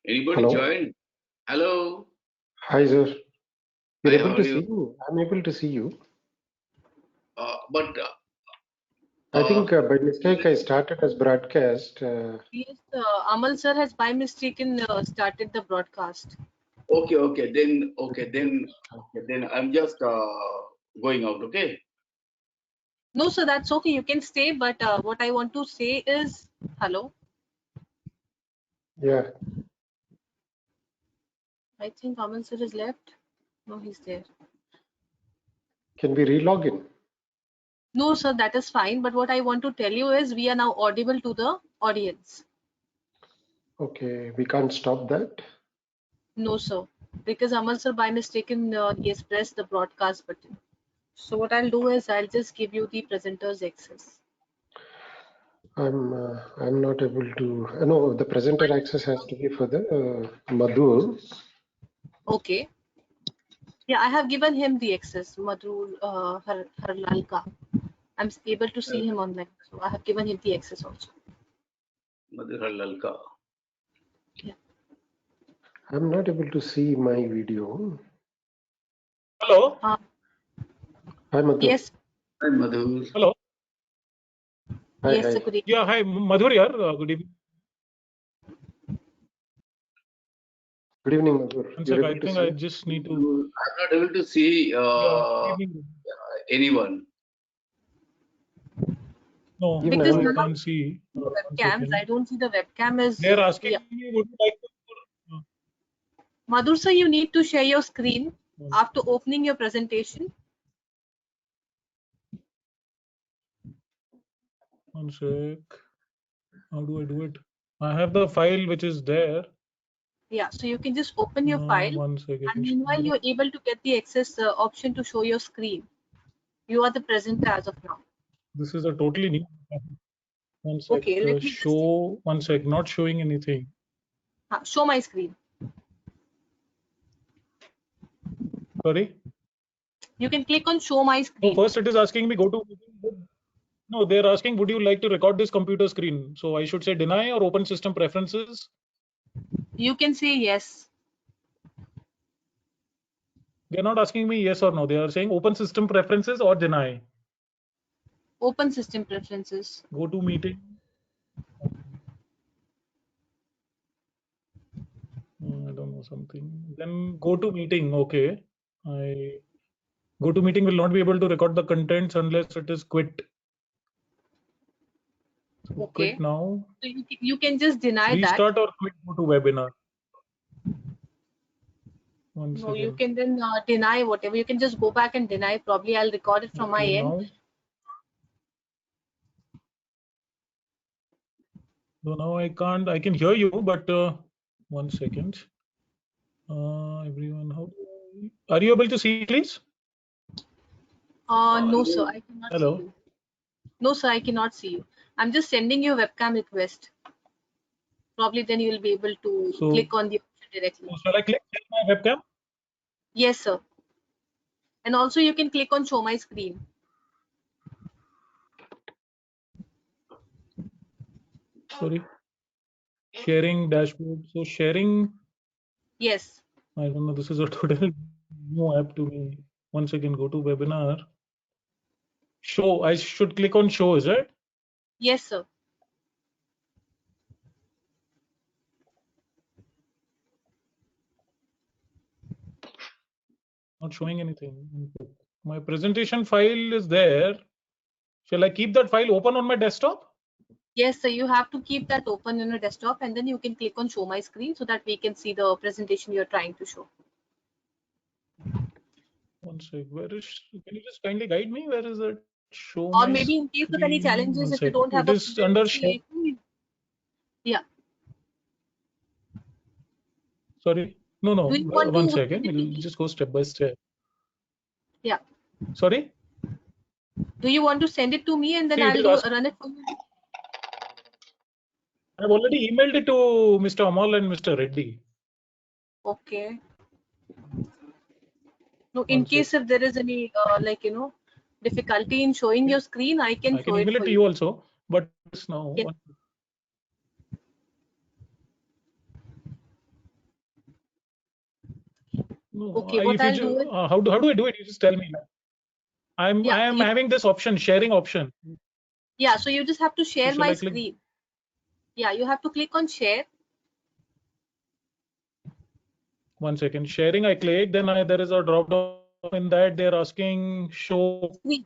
Anybody Hello. join? Hello. Hi, sir. You're Hi, able how to are see you? me? I'm able to see you. But I think by mistake I started as broadcast. Yes, Amal sir has by mistake started the broadcast. then I'm just going out. Okay. No, sir, that's okay. You can stay. But what I want to say is, hello. Yeah. I think Amal sir is left. No, he's there. Can we relog in? No, sir, that is fine. But what I want to tell you is we are now audible to the audience. Okay, we can't stop that. No, sir, because Amal sir by mistake he has pressed the broadcast button. So what I'll do is I'll just give you the presenter's access. I'm not able to. No, the presenter access has to be for the Madhu. Okay. Yeah, I have given him the access, Madhu Harlalka. I'm able to see him online, so I have given him the access also. Madhura Lalka. Yeah. I'm not able to see my video. Hello. Hi, Madhu. Yes. Hi, Madhur. Hello. Hi, Yes, hi. sir, good evening. Yeah, hi, Madhur here. Good evening. Good evening, Madhu. One You're sec, I able to think see? I just need to. I'm not able to see Yeah, good evening. anyone. No, Even Because I'm I none not. of can't see. the One webcams, second. I don't see the webcam is. They're asking Yeah. me, would you like to? Madhur sir, you need to share your screen after opening your presentation. One sec. How do I do it? I have the file which is there. Yeah, so you can just open your file, 1 second. and meanwhile you're able to get the access option to show your screen. You are the presenter as of now. This is a totally new. One sec. Okay, let me show. 1 sec. Not showing anything. show my screen. Sorry. You can click on show my No, screen. first it is asking me go to. No, they're asking, would you like to record this computer screen? So I should say deny or open system preferences. You can say yes. They're not asking me yes or no. They are saying open system preferences or deny. Open system preferences. Go to meeting. I don't know something. Then go to meeting. Okay. I go to meeting will not be able to record the contents unless it is quit. So Okay. quit now. So you can just deny Restart that. or quit go to webinar. One No, second. you can then deny whatever. You can just go back and deny. Probably I'll record it from my end. Now. So now I can't. I can hear you, but 1 second. Everyone, are you able to see, please? No, sir, I cannot Hello. see you. No, sir, I cannot see you. I'm just sending you a webcam request. Probably then you will be able to click on the option directly. So shall I click my webcam? Yes, sir. And also you can click on show my screen. Sorry. Sharing dashboard. So sharing. Yes. I don't know. This is a total new app to me. 1 second. Go to webinar. Show. I should click on show, is it? Yes, sir. Not showing anything. My presentation file is there. Shall I keep that file open on my desktop? Yes, sir. You have to keep that open in your desktop, and then you can click on show my screen so that we can see the presentation you're trying to show. 1 sec. Where is? Can you just kindly guide me? Where is it? Show Or my maybe in case of any screen. challenges, 1 if you sec. don't have It is under share. yeah. Sorry. No. Do you want 1 to second. send it to We'll me? just go step by step. Yeah. Sorry. Do you want to send it to me and then See, I'll run it for you? I've already emailed it to Mr. Amal and Mr. Reddy. Okay. No, in case if there is any difficulty in showing your screen, I can show email it for to you. you also, but now. Yeah. No, Okay, what if you I'll do is, how do I do it? You just tell me. I am you- having this option, sharing option. yeah, so you just have to share shall my I click? screen. Yeah, you have to click on share. 1 second. Sharing, I click. Then there is a drop down. In that, they're asking show. Screen.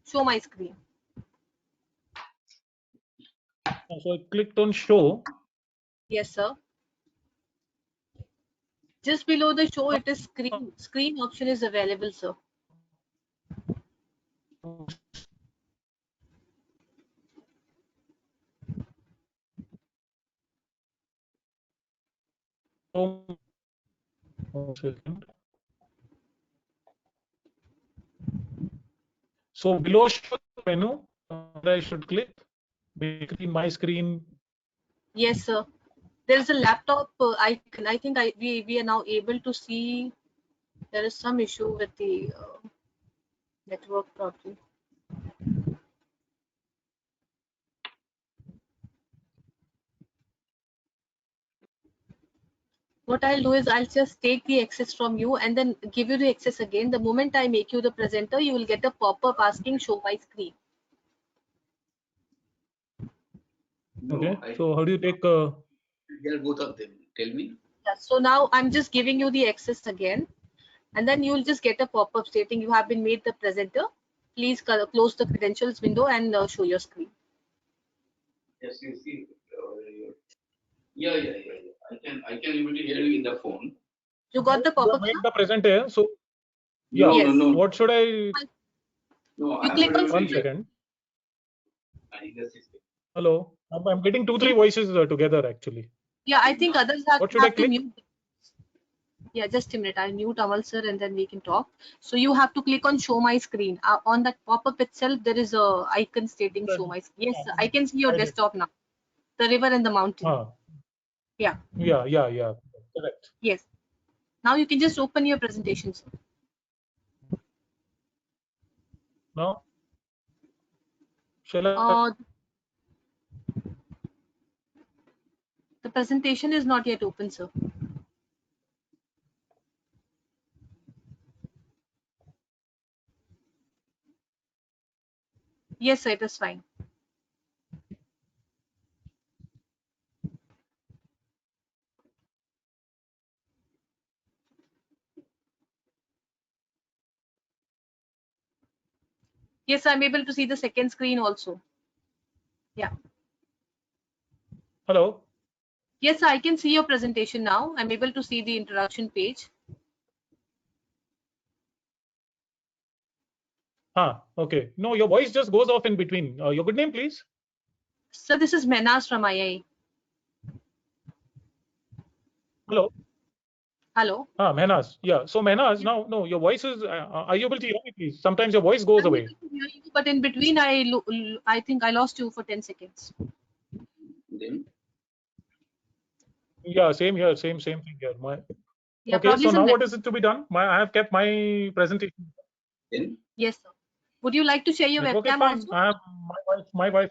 Show my screen. So I clicked on show. Yes, sir. Just below the show, it is screen. Screen option is available, sir. Oh, 1 second. So below show menu, I should click. Basically, my screen. Yes, sir. There is a laptop icon. I think we are now able to see. There is some issue with the network probably. What I'll do is I'll just take the access from you and then give you the access again. The moment I make you the presenter, you will get a pop-up asking show my screen. No, Okay. So how do you take? Here both of them. Tell me. Yeah, so now I'm just giving you the access again, and then you'll just get a pop-up stating you have been made the presenter. Please close the credentials window and show your screen. Yes, you see. Yeah. I can able to hear you in the phone. You got the You pop-up, made sir? the presenter. So No, yeah. Yes. no. What should I? No, You I'm click not on able to 1 hear. second. I guess it's- Hello. I'm getting 2-3 voices together actually. Yeah, I think others What should I have to click? mute. Yeah, just a minute. I'll mute Amal sir and then we can talk. So you have to click on show my screen. On that pop-up itself, there is a icon stating show my screen. Yes, I can see your I did. desktop now. The river and the mountain. Yeah. Yeah. Correct. Yes. Now you can just open your presentation, sir. Now, shall I? The presentation is not yet open, sir. Yes, sir, it is fine. Yes, I'm able to see the second screen also. Yeah. Hello. Yes, sir, I can see your presentation now. I'm able to see the introduction page. Okay. No, your voice just goes off in between. Your good name, please. Sir, this is Menas from IIA. Hello. Hello. Mehnaz. Yeah. So Mehnaz, now, no, your voice is. Are you able to hear me, please? Sometimes your voice goes I'm away. able to hear you, but in between, I think I lost you for 10 seconds. Then Yeah, same here. Same thing here. Yeah, Okay. probably So some now what network. is it to be done? I have kept my presentation. then Yes, sir. Would you like to share your Network is webcam fine. also? I have my wife.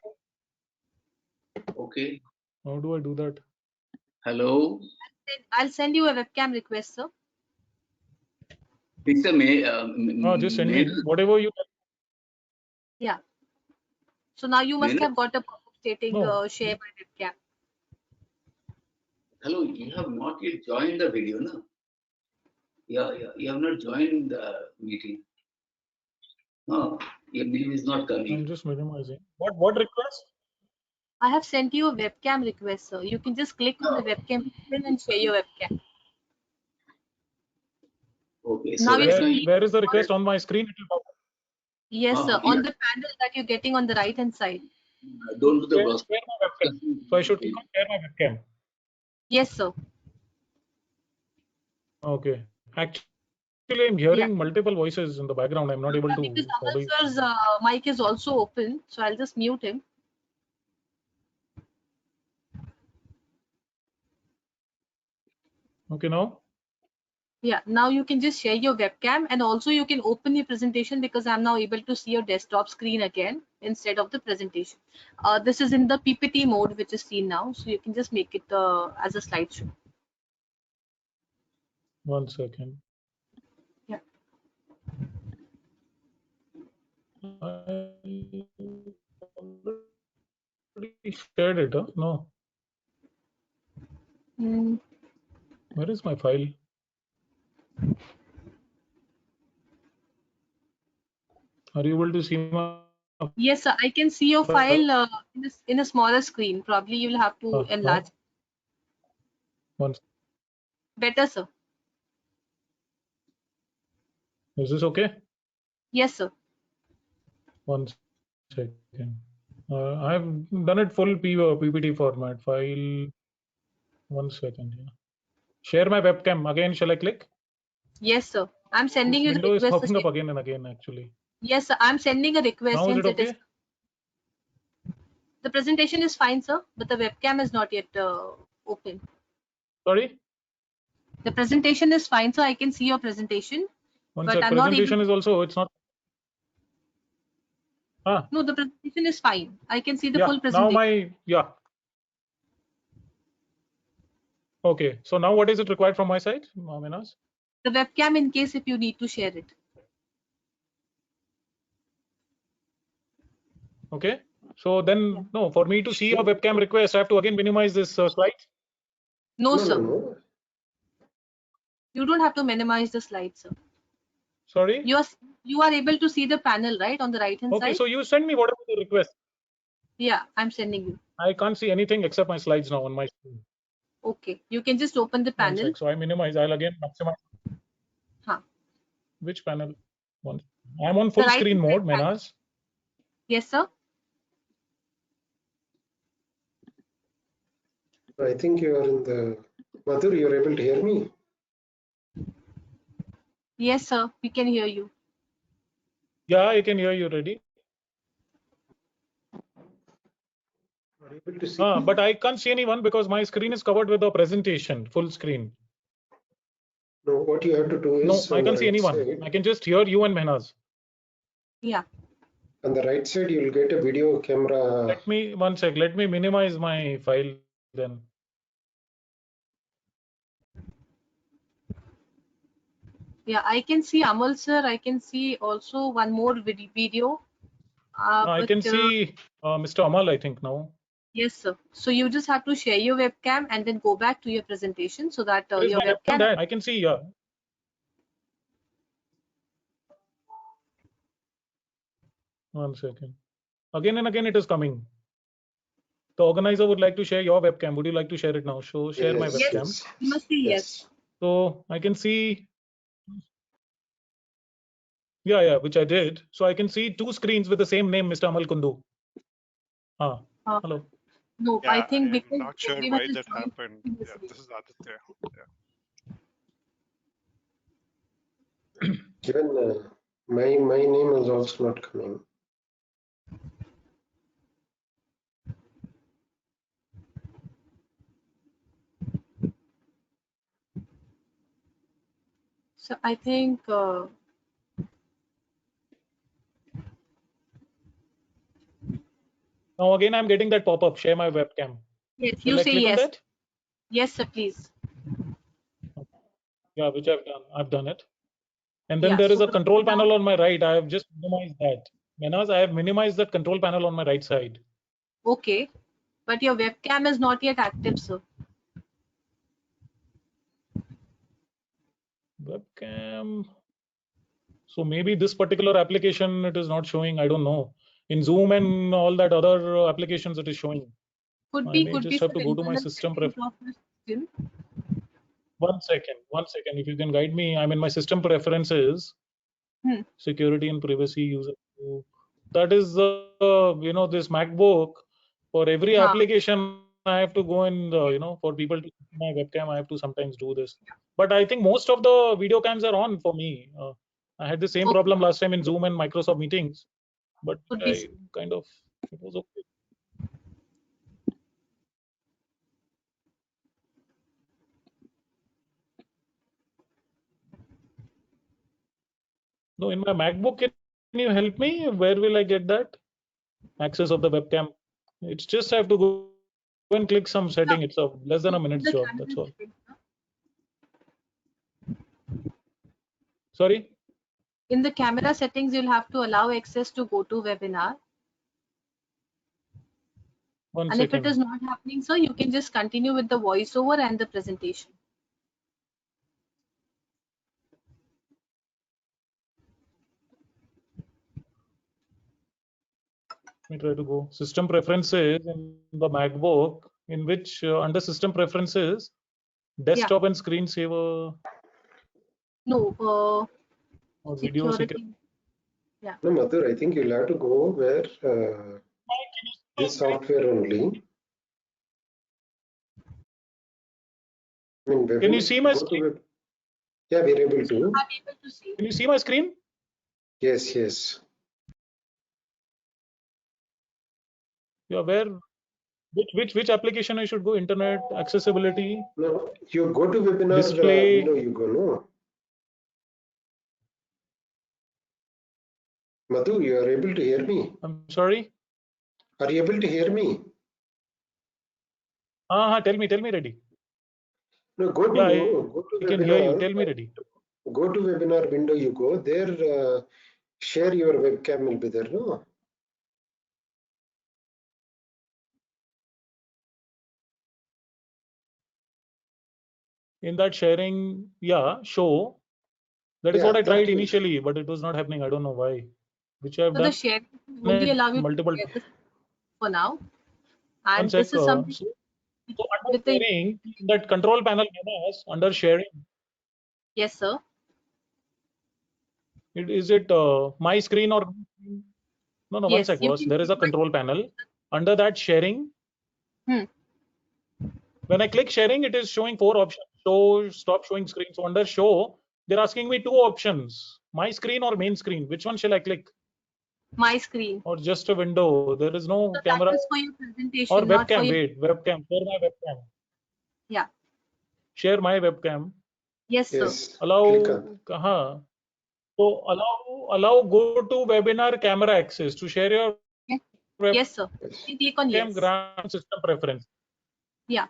okay. How do I do that? Hello. I'll send you a webcam request, sir. Mr. Just send me whatever you. Yeah. So now you must Menas? have got a pop-up stating No. share my webcam. Hello, you have not yet joined the video, no? Yeah. You have not joined the meeting. No, your name is not I'm coming. just minimizing. What request? I have sent you a webcam request, sir. You can just click on the webcam button and share your webcam. Okay, Now so you right now see. Where is the request on my screen? It will pop up. Yes, sir. yeah. On the panel that you're getting on the right hand side. Don't do the Share browser. my webcam. So I should click on share my webcam. Yes, sir. Okay. Actually, I'm hearing multiple voices in the background. I'm not able Yeah, to because Amal probably. sir's mic is also open, so I'll just mute him. Okay, now. Yeah, now you can just share your webcam and also you can open the presentation because I'm now able to see your desktop screen again instead of the presentation. This is in the PPT mode, which is seen now. So you can just make it as a slideshow. 1 second. I already shared it, huh? No. Mm, Where is my file? Are you able to see my yes, sir. I can see your file in a smaller screen. Probably you will have to enlarge. no? One. Better, sir. Is this okay? Yes, sir. One second. I've done it full PPT format file. 1 second. Yeah. Share my webcam. Again, shall I click? Yes, sir. I'm sending This you the window is request. popping up again and again, actually. Yes, sir. I'm sending a request. Now is Hence it it is. okay? The presentation is fine, sir, but the webcam is not yet open. Sorry? The presentation is fine, so I can see your presentation, One but sec. I'm not able. Presentation is also, it's not. Ah, No, the presentation is fine. I can see the yeah. full Now presentation. yeah. Okay. So now what is it required from my side, Minas? The webcam in case if you need to share it. Okay. So then, Yeah. no, for me to see your webcam request, I have to again minimize this slide. No, No, sir. no. You don't have to minimize the slide, sir. Sorry. You are able to see the panel, right, on the right hand Okay. side? So you send me whatever the request. Yeah, I'm sending you. I can't see anything except my slides now on my screen. Okay, you can just open the One panel. sec. So I minimize. I'll again maximize. Huh. Which panel? One. I'm on full The right screen hand mode, side panel. Menas. Yes, sir. I think you are in the. Madhur, you're able to hear me? Yes, sir. We can hear you. Yeah, I can hear you. Ready? Are you able to see me? But I can't see anyone because my screen is covered with the presentation, full screen. No, what you have to do No, is I on the can't see right anyone. side. I can just hear you and Mehnaz. Yeah. On the right side, you'll get a video camera. Let me, one sec, let me minimize my file then. Yeah, I can see Amal, sir. I can see also one more video. I But, can see Mr. Amal, I think now. yes, sir. So you just have to share your webcam and then go back to your presentation so that Where is your my webcam. that? I can see, yeah. One second. Again and again it is coming. The organizer would like to share your webcam. Would you like to share it now? So share my Yes, webcam. yes, You must see yes. So I can see, yeah, which I did. So I can see two screens with the same name, Mr. Amal Kundu. Hello. No, Yeah, I think I'm because not sure everyone why is that joined happened. Yeah, previously. this is Aditya. Yeah. Even my name is also not coming. So I think Now again I'm getting that pop-up, share my webcam. yes, Shall you I say click on yes. that? Yes, sir, please. Yeah, which I've done. I've done it. And then Yeah, there is so a control now- panel on my right. I have just minimized that. Menas, I have minimized that control panel on my right side. Okay, but your webcam is not yet active, sir. Webcam. So maybe this particular application it is not showing. I don't know. In Zoom and all that other applications it is showing. Could I be, may just some have to go to my internal system. settings of your system. One second. If you can guide me, I'm in my system preferences, security and privacy user. That is this MacBook. For every application, I have to go and for people to see my webcam, I have to sometimes do this. But I think most of the video cams are on for me. I had the same Okay. problem last time in Zoom and Microsoft meetings, but Could be, I sir. kind of it was okay. No, in my MacBook, can you help me? Where will I get that access of the webcam? It's just I have to go and click some setting. It's a less than a minute's The job. camera That's all. settings, sir. Sorry. In the camera settings, you'll have to allow access to GoToWebinar. One And if it second. is not happening, sir, you can just continue with the voiceover and the presentation. Let me try to go. System preferences in the MacBook, in which under system preferences, desktop and screensaver No, or video security. Yeah. No, Madhur, I think you'll have to go where this software only. I mean, Can you see my go screen? to yeah, we're able to. I'm able to see. Can you see my screen? Yes, yes. Yeah, where? Which application I should go? Internet accessibility. No, you go to webinar Display. window. You go no. Madhu, you are able to hear me? I'm sorry. Are you able to hear me? Tell me, Reddy. No, go to Yeah, webinar. I can hear you. Tell me, Reddy. Go to webinar window. You go there. Share your webcam will be there. No. In that sharing, yeah, show. That is what I tried initially, but it was not happening. I don't know why. Which I have So done. the share only allow you multiple to share this for now. And One this sec, is something. So under sharing, that control panel under sharing. Yes, sir. Is it my screen or no? One Yes, sec, boss. There is a control panel. Under that sharing. When I click sharing, it is showing 4 options. Show, stop showing screen. So under show, they're asking me 2 options: my screen or main screen. Which one shall I click? My screen. Or just a window. There is no camera. That is for your presentation, or webcam. not for your... Wait, webcam. Share my webcam. Yeah. Share my webcam. Yes, sir. Allow. So allow go to webinar camera access to share your webcam. Yes, sir. Click on yes. Grant system preference. Yeah.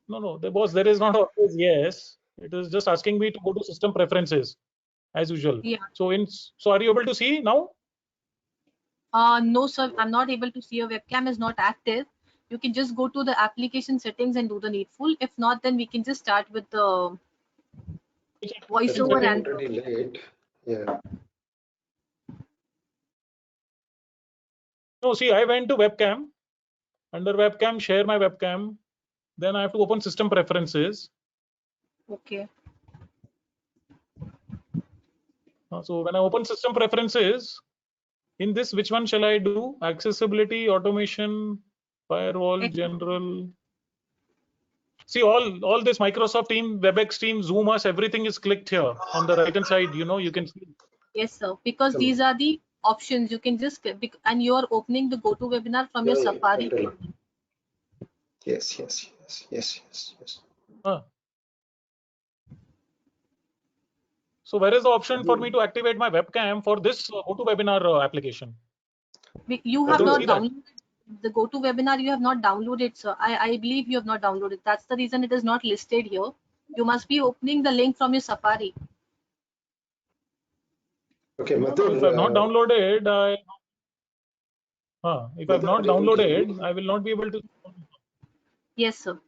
No, boss, there is not always yes. It is just asking me to go to system preferences as usual. Yeah. So are you able to see now? No, sir. I'm not able to see your webcam is not active. You can just go to the application settings and do the needful. If not, then we can just start with the voiceover and already late. Yeah. No, see, I went to webcam. Under webcam, share my webcam. Then I have to open system preferences. Okay. So when I open system preferences, in this, which one shall I do? Accessibility, automation, firewall, general. See, all this Microsoft Team, WebEx Team, Zoom us, everything is clicked here on the right hand side. You can see. Yes, sir. Because these are the options. You can just click, and you are opening the GoToWebinar from your Safari. Yes. So where is the option for me to activate my webcam for this GoToWebinar application? You have not downloaded the GoToWebinar. You have not downloaded, sir. I believe you have not downloaded. That's the reason it is not listed here. You must be opening the link from your Safari. Okay, Madhur, if I have not downloaded, if I have not downloaded, I will not be able to. Yes, sir.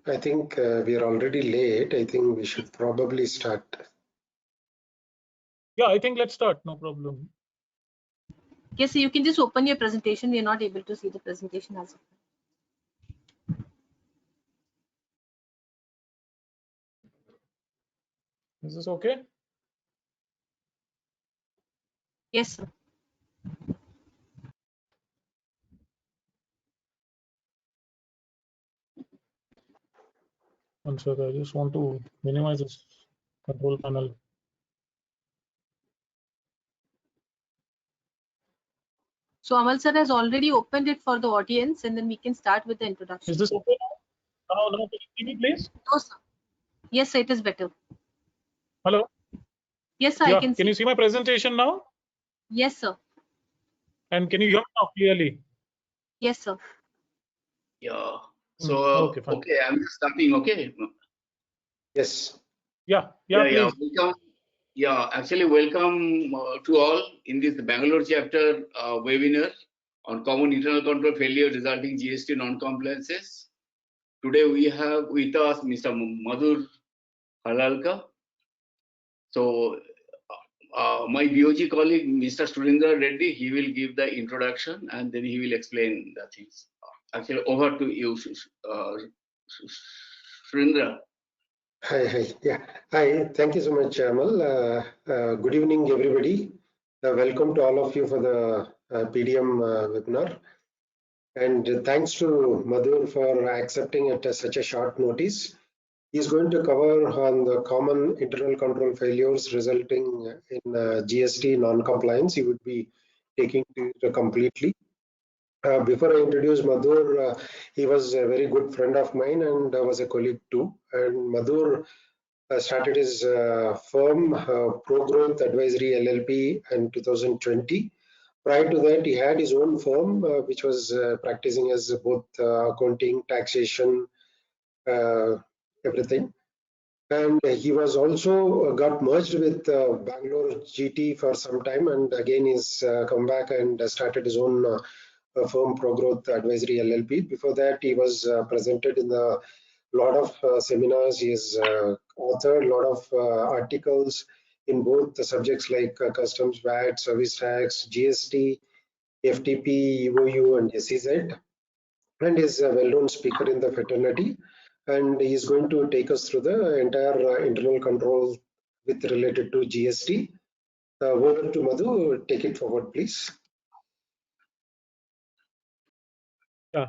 I think we are already late. I think we should probably start. Yeah, I think let's start. No problem. Yes, so you can just open your presentation. We are not able to see the presentation as well. Is this okay? Yes, sir. One sec, I just want to minimize this control panel. So Amal sir has already opened it for the audience, and then we can start with the introduction. Is this okay now? Can you see me, please? No, sir. Yes, sir, it is better. Hello? Yes, sir, yeah, I can see. Can you see my presentation now? Yes, sir. And can you hear me now clearly? Yes, sir. Yeah. So, okay, I'm starting, okay? Yes. Yeah, please. Welcome. Yeah, actually, welcome to all in this Bangalore chapter webinar on common internal control failure resulting GST non-compliances. Today we have with us Mr. Madhur Halalka. So my BOG colleague, Mr. Surendra Reddy, he will give the introduction and then he will explain the things. Actually, over to you, Surendra. Hi. Yeah. Hi. Thank you so much, Amal. Good evening, everybody. Welcome to all of you for the PDM webinar. And thanks to Madhur for accepting it at such a short notice. He's going to cover on the common internal control failures resulting in GST non-compliance. He would be taking it completely. Before I introduce Madhur, he was a very good friend of mine and was a colleague too. And Madhur started his firm, Pro Growth Advisory LLP, in 2020. Prior to that, he had his own firm, which was practicing as both accounting, taxation, everything. And he was also got merged with Bangalore GT for some time, and again he's come back and started his own firm, Pro Growth Advisory LLP. Before that, he was presented in a lot of seminars. He has authored a lot of articles in both the subjects like customs, VAT, service tax, GST, FTP, EOU, and SEZ, and is a well-known speaker in the fraternity. And he is going to take us through the entire internal control with related to GST. Over to Madhu. Take it forward, please. Yeah,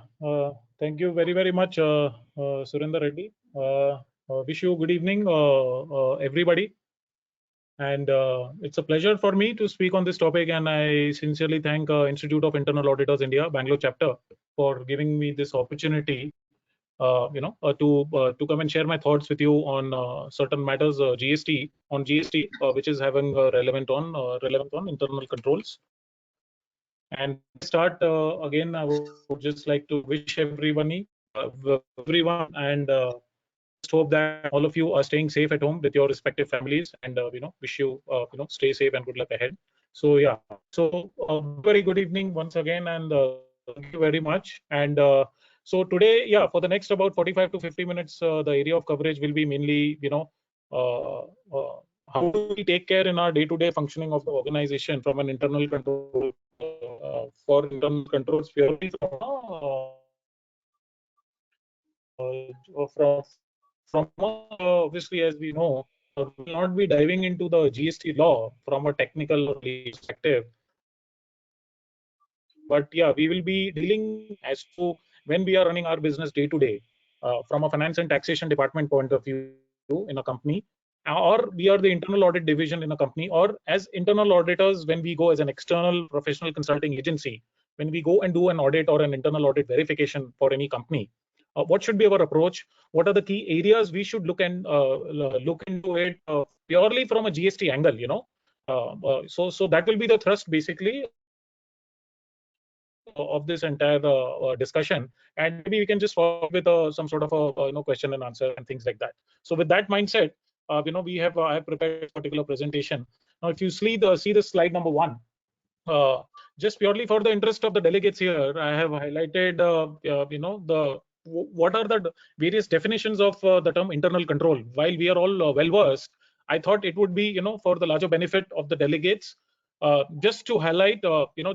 thank you very much, Surendra Reddy. Wish you good evening, everybody. And it's a pleasure for me to speak on this topic, and I sincerely thank Institute of Internal Auditors India, Bangalore chapter, for giving me this opportunity, to come and share my thoughts with you on certain matters, GST, which is having relevant on internal controls. And start again, I would just like to wish everyone, and just hope that all of you are staying safe at home with your respective families, and wish you stay safe and good luck ahead. So yeah, so very good evening once again, and thank you very much. And so today, yeah, for the next about 45 to 50 minutes, the area of coverage will be mainly how do we take care in our day-to-day functioning of the organization from an internal control for internal controls purely from obviously, as we know, we will not be diving into the GST law from a technical perspective, but yeah, we will be dealing as to when we are running our business day to day from a finance and taxation department point of view in a company, or we are the internal audit division in a company, or as internal auditors when we go as an external professional consulting agency, when we go and do an audit or an internal audit verification for any company. What should be our approach? What are the key areas we should look into it purely from a GST angle? So that will be the thrust basically of this entire discussion, and maybe we can just follow with some sort of a question and answer and things like that. So with that mindset, we have I have prepared a particular presentation. Now, if you see the slide number 1. Just purely for the interest of the delegates here, I have highlighted what are the various definitions of the term internal control. While we are all well versed, I thought it would be for the larger benefit of the delegates, just to highlight,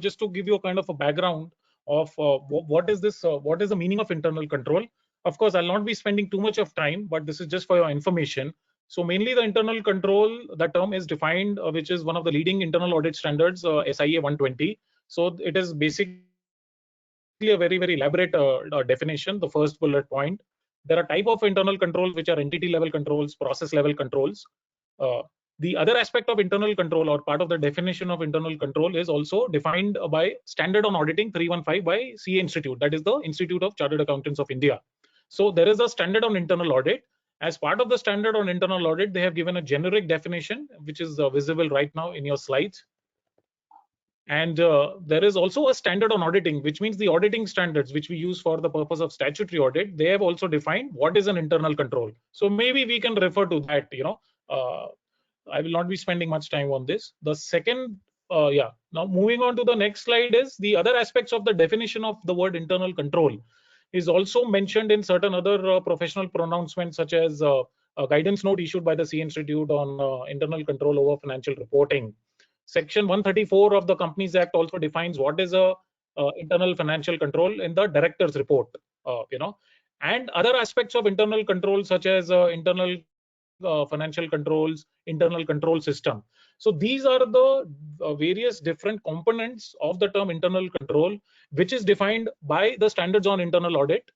just to give you a kind of a background of what is this, what is the meaning of internal control. Of course, I'll not be spending too much of time, but this is just for your information. So mainly the internal control, that term is defined, which is one of the leading internal audit standards, SIA 120. So it is basically a very elaborate definition. The first bullet point: there are type of internal control which are entity level controls, process level controls. The other aspect of internal control, or part of the definition of internal control, is also defined by Standard on Auditing 315 by CA Institute, that is the Institute of Chartered Accountants of India. So there is a standard on internal audit. As part of the standard on internal audit, they have given a generic definition, which is visible right now in your slides. And there is also a standard on auditing, which means the auditing standards which we use for the purpose of statutory audit. They have also defined what is an internal control. So maybe we can refer to that, I will not be spending much time on this. The second, now moving on to the next slide is the other aspects of the definition of the word internal control is also mentioned in certain other professional pronouncements, such as a guidance note issued by the C Institute on internal control over financial reporting. Section 134 of the Companies Act also defines what is a internal financial control in the director's report, and other aspects of internal control, such as internal financial controls, internal control system. So these are the various different components of the term internal control, which is defined by the standards on internal audit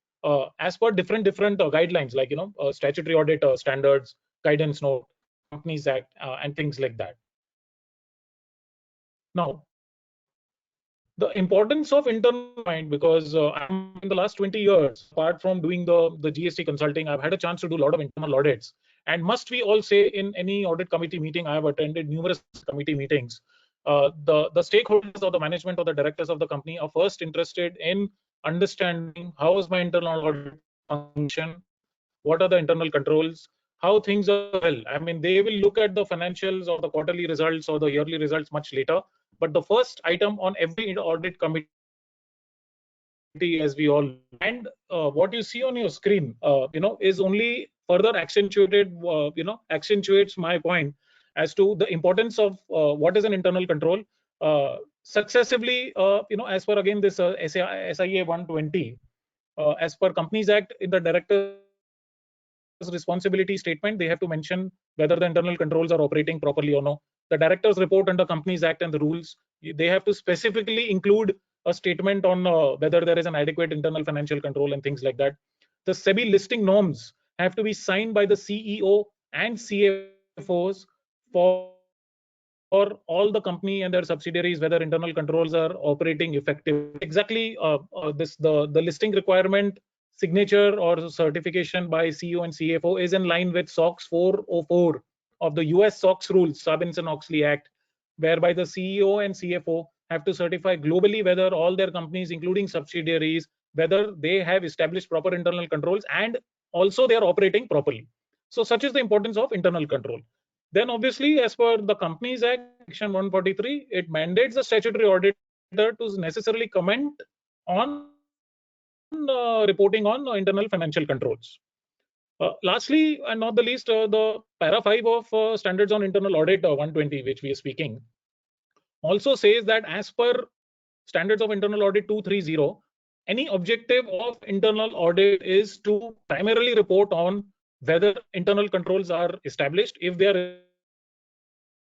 as per different guidelines, like statutory audit standards, guidance note, Companies Act, and things like that. Now, the importance of internal mind, because I'm in the last 20 years, apart from doing the GST consulting, I've had a chance to do a lot of internal audits. And must we all say, in any audit committee meeting, I have attended numerous committee meetings. The stakeholders or the management or the directors of the company are first interested in understanding how is my internal audit function, what are the internal controls, how things are well. I mean, they will look at the financials or the quarterly results or the yearly results much later. But the first item on every audit committee, as we all, and what you see on your screen, is only further accentuated, accentuates my point as to the importance of what is an internal control. Successively, as per again this SIA 120, as per Companies Act, in the director's responsibility statement, they have to mention whether the internal controls are operating properly or no. The director's report under Companies Act and the rules, they have to specifically include a statement on whether there is an adequate internal financial control and things like that. The SEBI listing norms have to be signed by the CEO and CFOs for all the company and their subsidiaries, whether internal controls are operating effective. Exactly, the listing requirement signature or certification by CEO and CFO is in line with SOX 404 of the US SOX rules, Sarbanes-Oxley Act, whereby the CEO and CFO have to certify globally whether all their companies, including subsidiaries, whether they have established proper internal controls and also they are operating properly. So such is the importance of internal control. Then obviously, as per the Companies Act, Section 143, it mandates the statutory auditor to necessarily comment on reporting on internal financial controls. Lastly, and not the least, the para 5 of Standards on Internal Audit 120, which we are speaking, also says that as per Standards of Internal Audit 230, any objective of internal audit is to primarily report on whether internal controls are established. If they are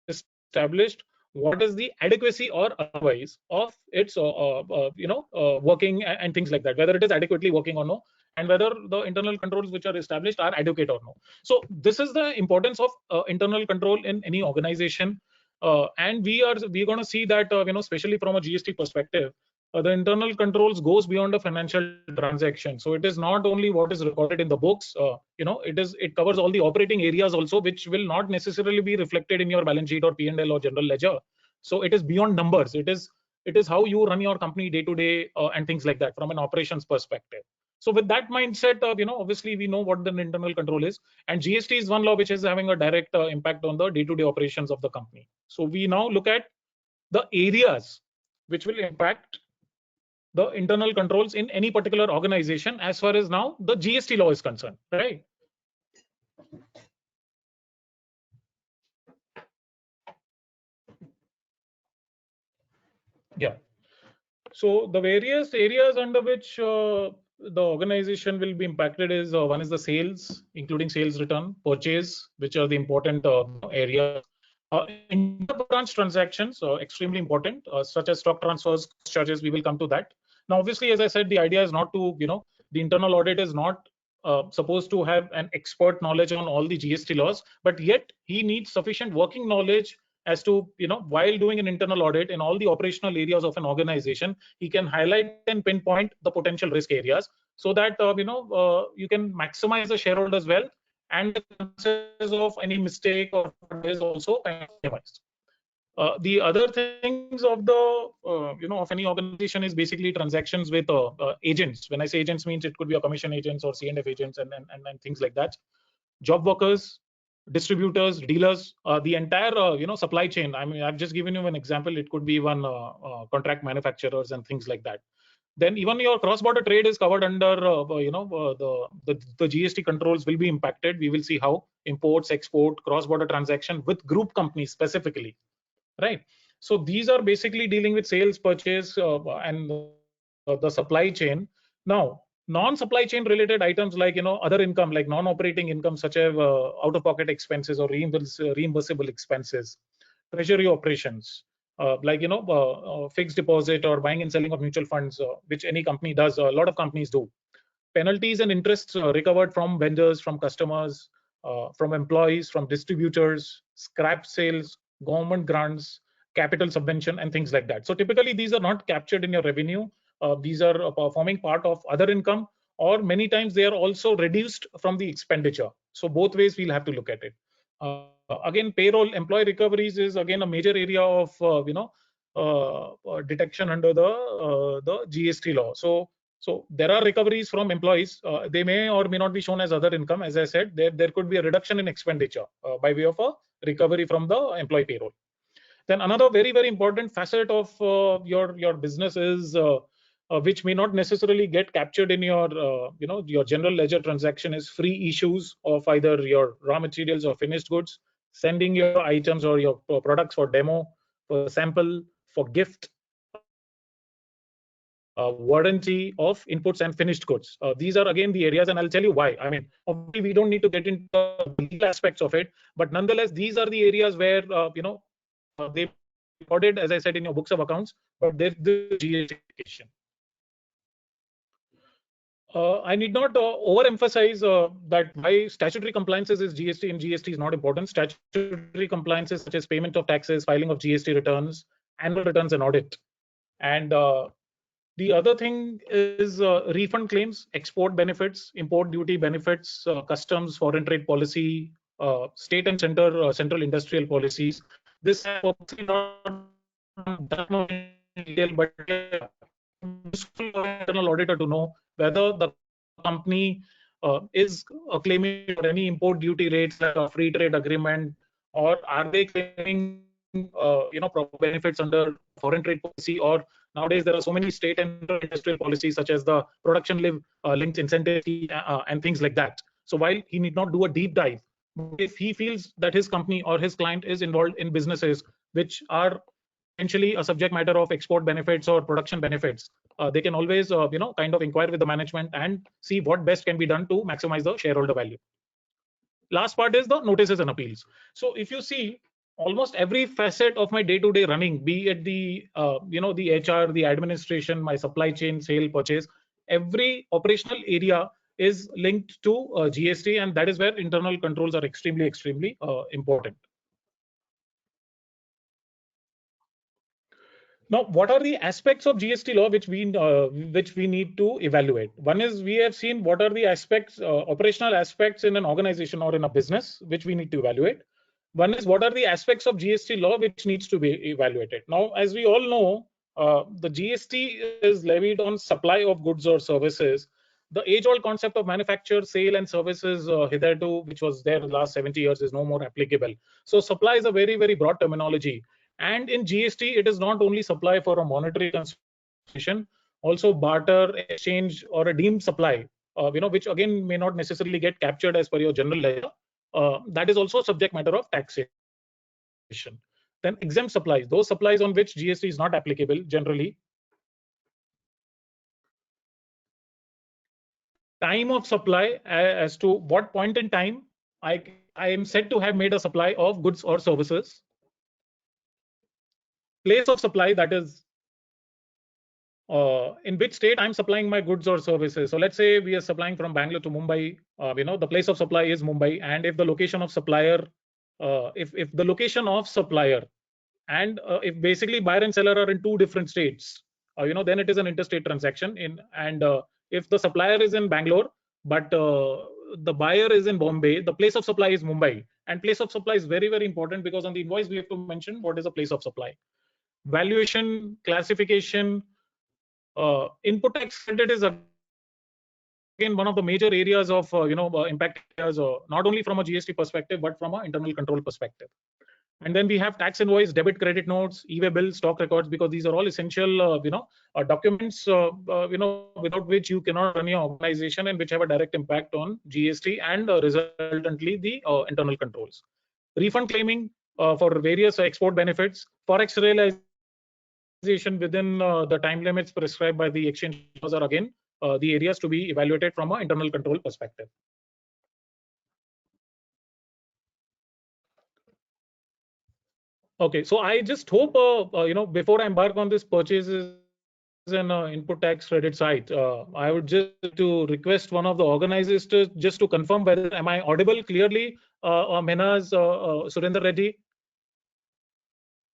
established, what is the adequacy or otherwise of its working and things like that, whether it is adequately working or no, and whether the internal controls which are established are adequate or no. So this is the importance of internal control in any organization, and we're going to see that especially from a GST perspective, the internal controls goes beyond a financial transaction. So it is not only what is recorded in the books, it covers all the operating areas also, which will not necessarily be reflected in your balance sheet or P&L or general ledger. So it is beyond numbers. It is how you run your company day to day and things like that from an operations perspective. So with that mindset, obviously we know what the internal control is, and GST is one law which is having a direct impact on the day-to-day operations of the company. So we now look at the areas which will impact the internal controls in any particular organization as far as now the GST law is concerned, right? Yeah. So the various areas under which the organization will be impacted is one is the sales, including sales return, purchase, which are the important areas. Inter-branch transactions are extremely important, such as stock transfers, charges. We will come to that. Now, obviously, as I said, the idea is not to, the internal audit is not supposed to have an expert knowledge on all the GST laws, but yet he needs sufficient working knowledge as to, while doing an internal audit in all the operational areas of an organization, he can highlight and pinpoint the potential risk areas so that, you can maximize the shareholders' wealth and the chances of any mistake or is also minimized. The other things of the of any organization is basically transactions with agents. When I say agents, means it could be a commission agents or C&F agents and things like that. Job workers, distributors, dealers, the entire supply chain. I mean, I've just given you an example. It could be even contract manufacturers and things like that. Then even your cross-border trade is covered under the GST controls will be impacted. We will see how imports, export, cross-border transaction with group companies specifically, right? So these are basically dealing with sales, purchase, and the supply chain. Now, non-supply chain related items like other income, like non-operating income such as out-of-pocket expenses or reimbursable expenses, treasury operations, like fixed deposit or buying and selling of mutual funds, which any company does, a lot of companies do. Penalties and interests recovered from vendors, from customers, from employees, from distributors, scrap sales, government grants, capital subvention, and things like that. So typically these are not captured in your revenue. These are forming part of other income, or many times they are also reduced from the expenditure. So both ways we'll have to look at it. Again, payroll, employee recoveries is again a major area of detection under the GST law. So there are recoveries from employees. They may or may not be shown as other income. As I said, there could be a reduction in expenditure by way of a recovery from the employee payroll. Then another very, very important facet of your business is which may not necessarily get captured in your general ledger transaction is free issues of either your raw materials or finished goods, sending your items or your products for demo, for sample, for gift, warranty of inputs and finished goods. These are again the areas, and I'll tell you why. I mean, obviously we don't need to get into the legal aspects of it, but nonetheless, these are the areas where they recorded, as I said, in your books of accounts, but there's the GST. I need not overemphasize that why statutory compliances is GST and GST is not important. Statutory compliances such as payment of taxes, filing of GST returns, annual returns, and audit. And the other thing is refund claims, export benefits, import duty benefits, customs, foreign trade policy, state and central industrial policies. This is not that much in detail, but useful for an internal auditor to know whether the company is claiming for any import duty rates like a free trade agreement, or are they claiming benefits under foreign trade policy, or nowadays there are so many state and industrial policies such as the production linked incentive and things like that. So while he need not do a deep dive, if he feels that his company or his client is involved in businesses which are potentially a subject matter of export benefits or production benefits, they can always kind of inquire with the management and see what best can be done to maximize the shareholder value. Last part is the notices and appeals. So if you see, almost every facet of my day-to-day running, be it the the HR, the administration, my supply chain, sale, purchase, every operational area is linked to GST, and that is where internal controls are extremely important. Now, what are the aspects of GST law which we need to evaluate? One is, we have seen what are the aspects, operational aspects in an organization or in a business which we need to evaluate. One is, what are the aspects of GST law which needs to be evaluated? Now, as we all know, the GST is levied on supply of goods or services. The age-old concept of manufacture, sale, and services hitherto, which was there the last 70 years, is no more applicable. So supply is a very, very broad terminology. And in GST, it is not only supply for a monetary consumption, also barter, exchange, or a deemed supply, which again may not necessarily get captured as per your general ledger. That is also subject matter of taxation. Then exempt supplies, those supplies on which GST is not applicable generally. Time of supply, as to what point in time I am said to have made a supply of goods or services. Place of supply, that is in which state I'm supplying my goods or services. So let's say we are supplying from Bangalore to Mumbai. The place of supply is Mumbai, and if the location of supplier, if the location of supplier, and if basically buyer and seller are in two different states, then it is an interstate transaction. If the supplier is in Bangalore, but the buyer is in Bombay, the place of supply is Mumbai. And place of supply is very, very important, because on the invoice we have to mention what is the place of supply. Valuation, classification, input tax credit is again one of the major areas of impact areas, not only from a GST perspective but from an internal control perspective. And then we have tax invoice, debit credit notes, e-way bills, stock records, because these are all essential documents without which you cannot run your organization and which have a direct impact on GST and resultantly the internal controls. Refund claiming for various export benefits, forex realization within the time limits prescribed by the exchange laws are again the areas to be evaluated from an internal control perspective. Okay, so I just hope before I embark on this purchases and input tax credit site, I would just to request one of the organizers to just to confirm whether am I audible clearly, Mehnaz Surender Reddy?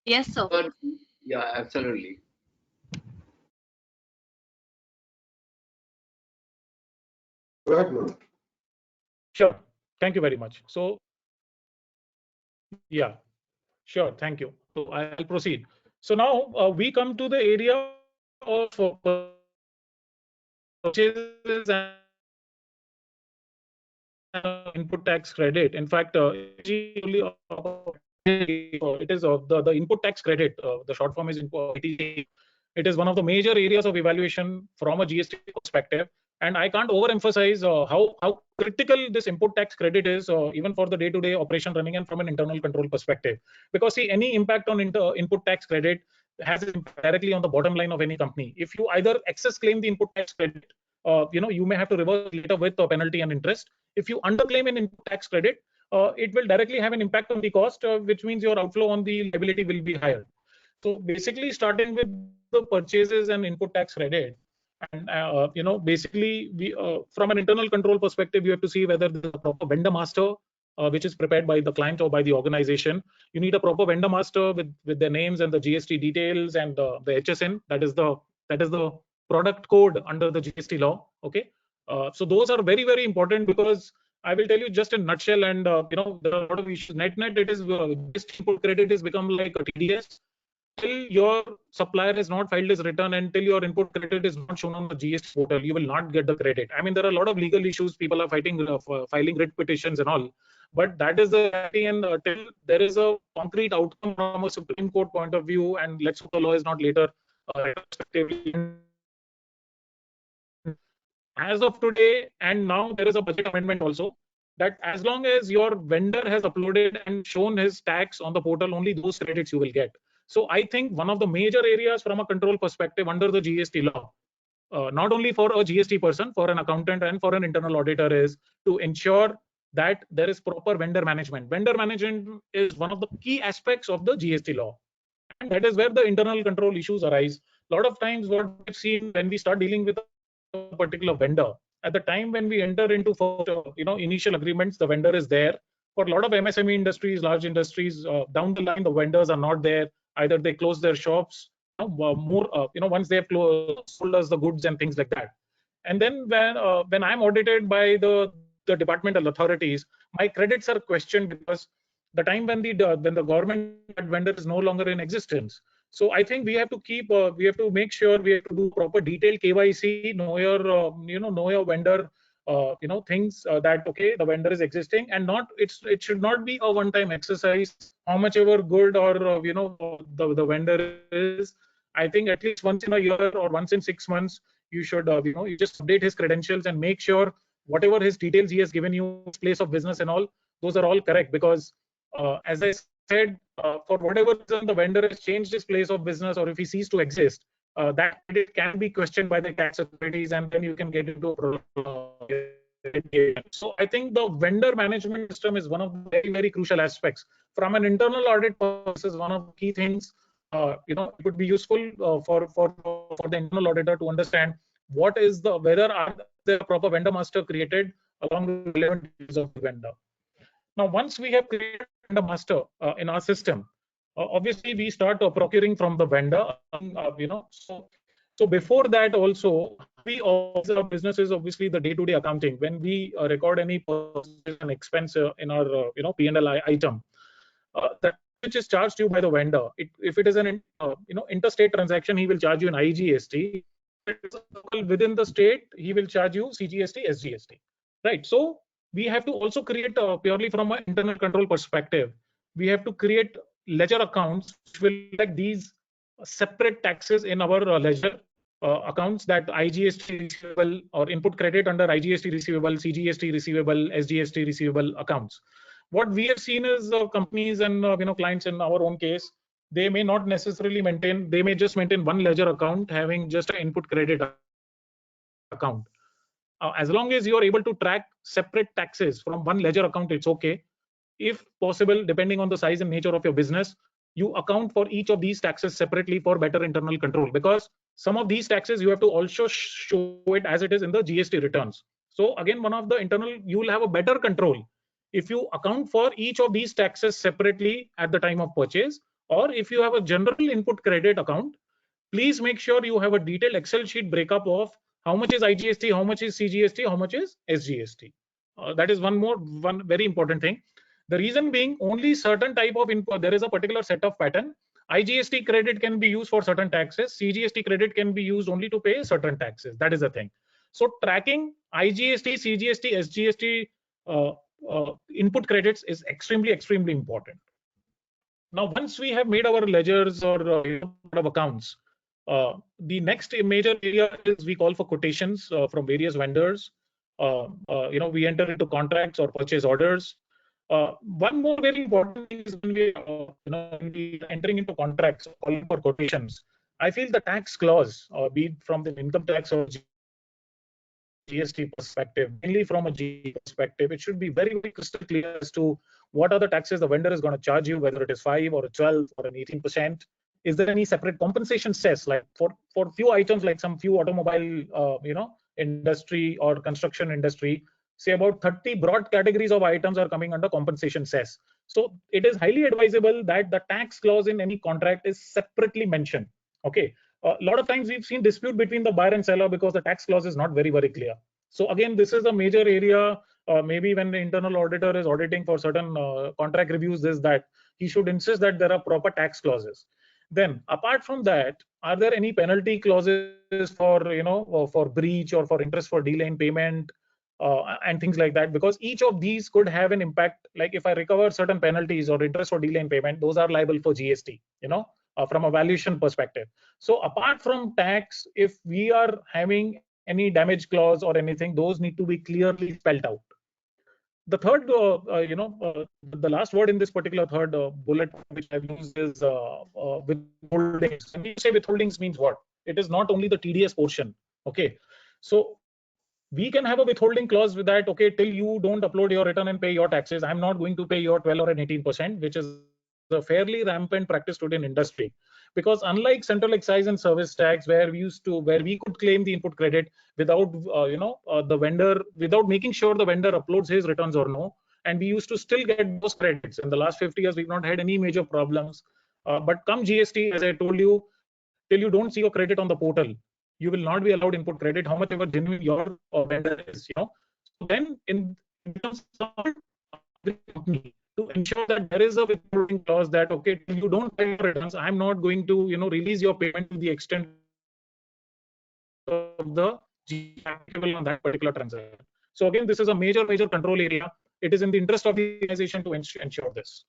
Yes, sir. Yeah, absolutely. Go ahead, Mohan. Sure. Thank you very much. So, yeah, sure. Thank you. So I'll proceed. So now we come to the area of purchases and input tax credit. In fact, it is the input tax credit. The short form is ITC. It is one of the major areas of evaluation from a GST perspective. And I can't overemphasize how critical this input tax credit is, even for the day-to-day operation running and from an internal control perspective. Because see, any impact on input tax credit has an impact directly on the bottom line of any company. If you either excess claim the input tax credit, you may have to reverse later with a penalty and interest. If you underclaim an input tax credit, it will directly have an impact on the cost, which means your outflow on the liability will be higher. So basically, starting with the purchases and input tax credit, and basically, we from an internal control perspective, you have to see whether the proper vendor master, which is prepared by the client or by the organization. You need a proper vendor master with their names and the GST details and the HSN. That is the product code under the GST law. Okay, so those are very, very important, because I will tell you just in a nutshell, and there are a lot of issues. Net, it is GST input credit has become like a TDS. Till your supplier has not filed his return and till your input credit is not shown on the GST portal, you will not get the credit. I mean, there are a lot of legal issues. People are fighting, filing writ petitions and all. But that is the reality, and till there is a concrete outcome from a Supreme Court point of view, and let's hope the law is not later as of today, and now there is a budget amendment also, that as long as your vendor has uploaded and shown his tax on the portal, only those credits you will get. So I think one of the major areas from a control perspective under the GST law, not only for a GST person, for an accountant and for an internal auditor, is to ensure that there is proper vendor management. Vendor management is one of the key aspects of the GST law. And that is where the internal control issues arise. A lot of times what we've seen when we start dealing with a particular vendor, at the time when we enter into initial agreements, the vendor is there. For a lot of MSME industries, large industries, down the line, the vendors are not there. Either they close their shops, once they have sold us the goods and things like that. And then when I'm audited by the departmental authorities, my credits are questioned because the time when the government vendor is no longer in existence. So I think we have to make sure we have to do proper detailed KYC, know your vendor, things that okay, the vendor is existing, and it should not be a one-time exercise. How much ever good or the vendor is, I think at least once in a year or once in 6 months, you should you just update his credentials and make sure whatever his details he has given you, his place of business and all, those are all correct. Because as I said, for whatever reason the vendor has changed his place of business, or if he ceased to exist, that it can be questioned by the tax authorities, and then you can get into so I think the vendor management system is one of the very, very crucial aspects. From an internal audit purposes, one of the key things, it would be useful for the internal auditor to understand whether are the proper vendor master created along with relevant details of the vendor. Now, once we have created a vendor master in our system, obviously we start procuring from the vendor. So before that also, we observe businesses, obviously the day-to-day accounting, when we record any purchase and expense in our P&L item, that which is charged to you by the vendor. If it is an interstate transaction, he will charge you an IGST. If it's a within the state, he will charge you CGST, SGST, right? So we have to also create purely from an internal control perspective, we have to create ledger accounts which will reflect these separate taxes in our ledger accounts, that IGST receivable or input credit under IGST receivable, CGST receivable, SGST receivable accounts. What we have seen is companies and clients in our own case, they may not necessarily maintain, they may just maintain one ledger account having just an input credit account. As long as you are able to track separate taxes from one ledger account, it's okay. If possible, depending on the size and nature of your business, you account for each of these taxes separately for better internal control, because some of these taxes you have to also show it as it is in the GST returns. So again, one of the internal, you will have a better control if you account for each of these taxes separately at the time of purchase, or if you have a general input credit account, please make sure you have a detailed Excel sheet breakup of how much is IGST, how much is CGST, how much is SGST. That is one very important thing. The reason being, only certain type of input, there is a particular set of pattern. IGST credit can be used for certain taxes. CGST credit can be used only to pay certain taxes. That is the thing. So tracking IGST, CGST, SGST input credits is extremely important. Now, once we have made our ledgers or accounts, the next major area is we call for quotations from various vendors. We enter into contracts or purchase orders. One more very important thing is when we entering into contracts, calling for quotations, I feel the tax clause, be it from the income tax or GST perspective, mainly from a GST perspective, it should be very crystal clear as to what are the taxes the vendor is going to charge you, whether it is 5 or a 12 or an 18%. Is there any separate compensation cess, like for few items, like some few automobile, industry or construction industry, say about 30 broad categories of items are coming under compensation cess. So it is highly advisable that the tax clause in any contract is separately mentioned. Okay. A lot of times we've seen dispute between the buyer and seller because the tax clause is not very clear. So again, this is a major area. Maybe when the internal auditor is auditing for certain contract reviews, that he should insist that there are proper tax clauses. Then, apart from that, are there any penalty clauses for for breach or for interest for delay in payment and things like that? Because each of these could have an impact. Like if I recover certain penalties or interest for delay in payment, those are liable for GST. From a valuation perspective. So apart from tax, if we are having any damage clause or anything, those need to be clearly spelled out. The third, the last word in this particular third bullet which I've used is withholdings. When we say withholdings means what? It is not only the TDS portion. Okay, so we can have a withholding clause with that. Okay, till you don't upload your return and pay your taxes, I'm not going to pay your 12 or an 18%, which is a fairly rampant practice today in industry. Because unlike central excise and service tax, where we could claim the input credit without the vendor, without making sure the vendor uploads his returns or no, and we used to still get those credits. In the last 50 years, we've not had any major problems. But come GST, as I told you, till you don't see your credit on the portal, you will not be allowed input credit, how much ever genuine your vendor is. So then in terms of the company, to ensure that there is a withholding clause that, okay, till you don't pay your returns, I'm not going to release your payment to the extent of the GST applicable on that particular transaction. So again, this is a major control area. It is in the interest of the organization to ensure this.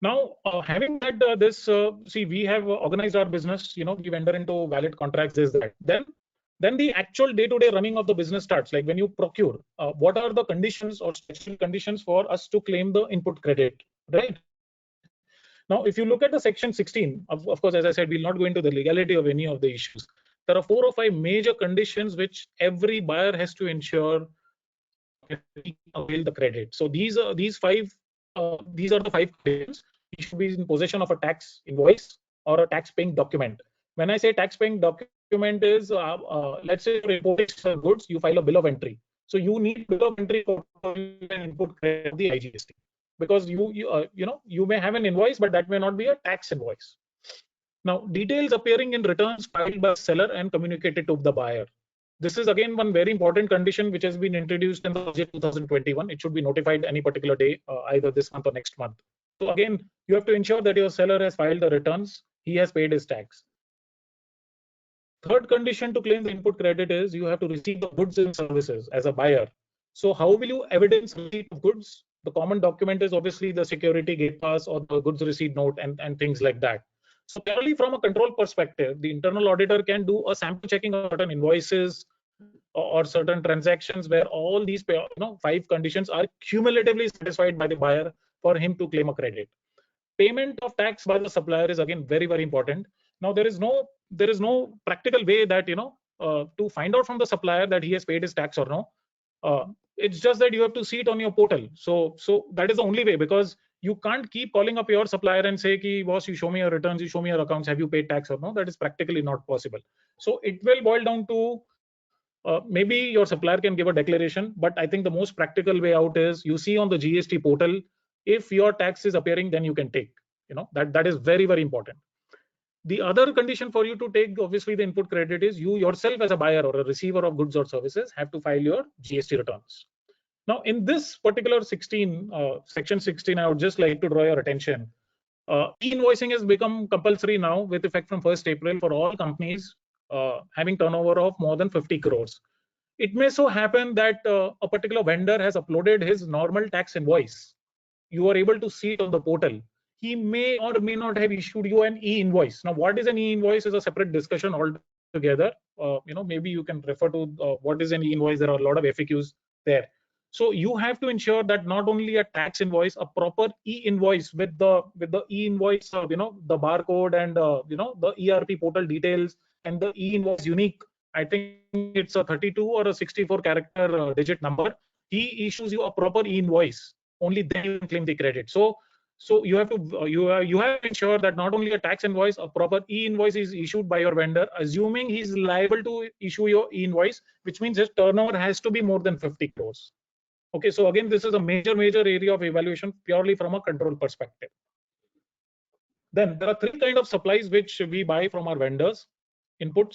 Now, having said this, see, we have organized our business. We enter into valid contracts. This, that. Then the actual day-to-day running of the business starts. Like when you procure, what are the conditions or special conditions for us to claim the input credit, right? Now, if you look at the section 16, of course, as I said, we'll not go into the legality of any of the issues. There are 4 or 5 major conditions which every buyer has to ensure to avail the credit. So these are the 5 conditions. You should be in possession of a tax invoice or a tax-paying document. When I say tax-paying document is, let's say you're importing goods, you file a bill of entry. So you need bill of entry for input credit of the IGST, because you may have an invoice, but that may not be a tax invoice. Now, details appearing in returns filed by seller and communicated to the buyer. This is again one very important condition which has been introduced in the budget 2021. It should be notified any particular day, either this month or next month. So again, you have to ensure that your seller has filed the returns, he has paid his tax. Third condition to claim the input credit is you have to receive the goods and services as a buyer. So how will you evidence receipt of goods? The common document is obviously the security gate pass or the goods receipt note and things like that. So purely from a control perspective, the internal auditor can do a sample checking of certain invoices or certain transactions where all these 5 conditions are cumulatively satisfied by the buyer for him to claim a credit. Payment of tax by the supplier is again very important. Now there is no practical way that to find out from the supplier that he has paid his tax or no. It's just that you have to see it on your portal. So that is the only way, because you can't keep calling up your supplier and say, "Ki, boss, you show me your returns, you show me your accounts, have you paid tax or no?" That is practically not possible. So it will boil down to maybe your supplier can give a declaration, but I think the most practical way out is you see on the GST portal, if your tax is appearing, then you can take. That is very important. The other condition for you to take obviously the input credit is you yourself as a buyer or a receiver of goods or services have to file your GST returns. Now in this particular section 16, I would just like to draw your attention. E-invoicing has become compulsory now with effect from 1st April for all companies having turnover of more than 50 crores. It may so happen that a particular vendor has uploaded his normal tax invoice. You are able to see it on the portal. He may or may not have issued you an e-invoice. Now, what is an e-invoice is a separate discussion altogether. Maybe you can refer to what is an e-invoice. There are a lot of FAQs there. So you have to ensure that not only a tax invoice, a proper e-invoice with the e-invoice, the barcode and the ERP portal details and the e-invoice unique. I think it's a 32 or a 64 character digit number. He issues you a proper e-invoice. Only then you can claim the credit. So you have to ensure that not only a tax invoice, a proper e-invoice is issued by your vendor, assuming he's liable to issue your e-invoice, which means his turnover has to be more than 50 crores. Okay, so again, this is a major area of evaluation purely from a control perspective. Then there are 3 kinds of supplies which we buy from our vendors. Input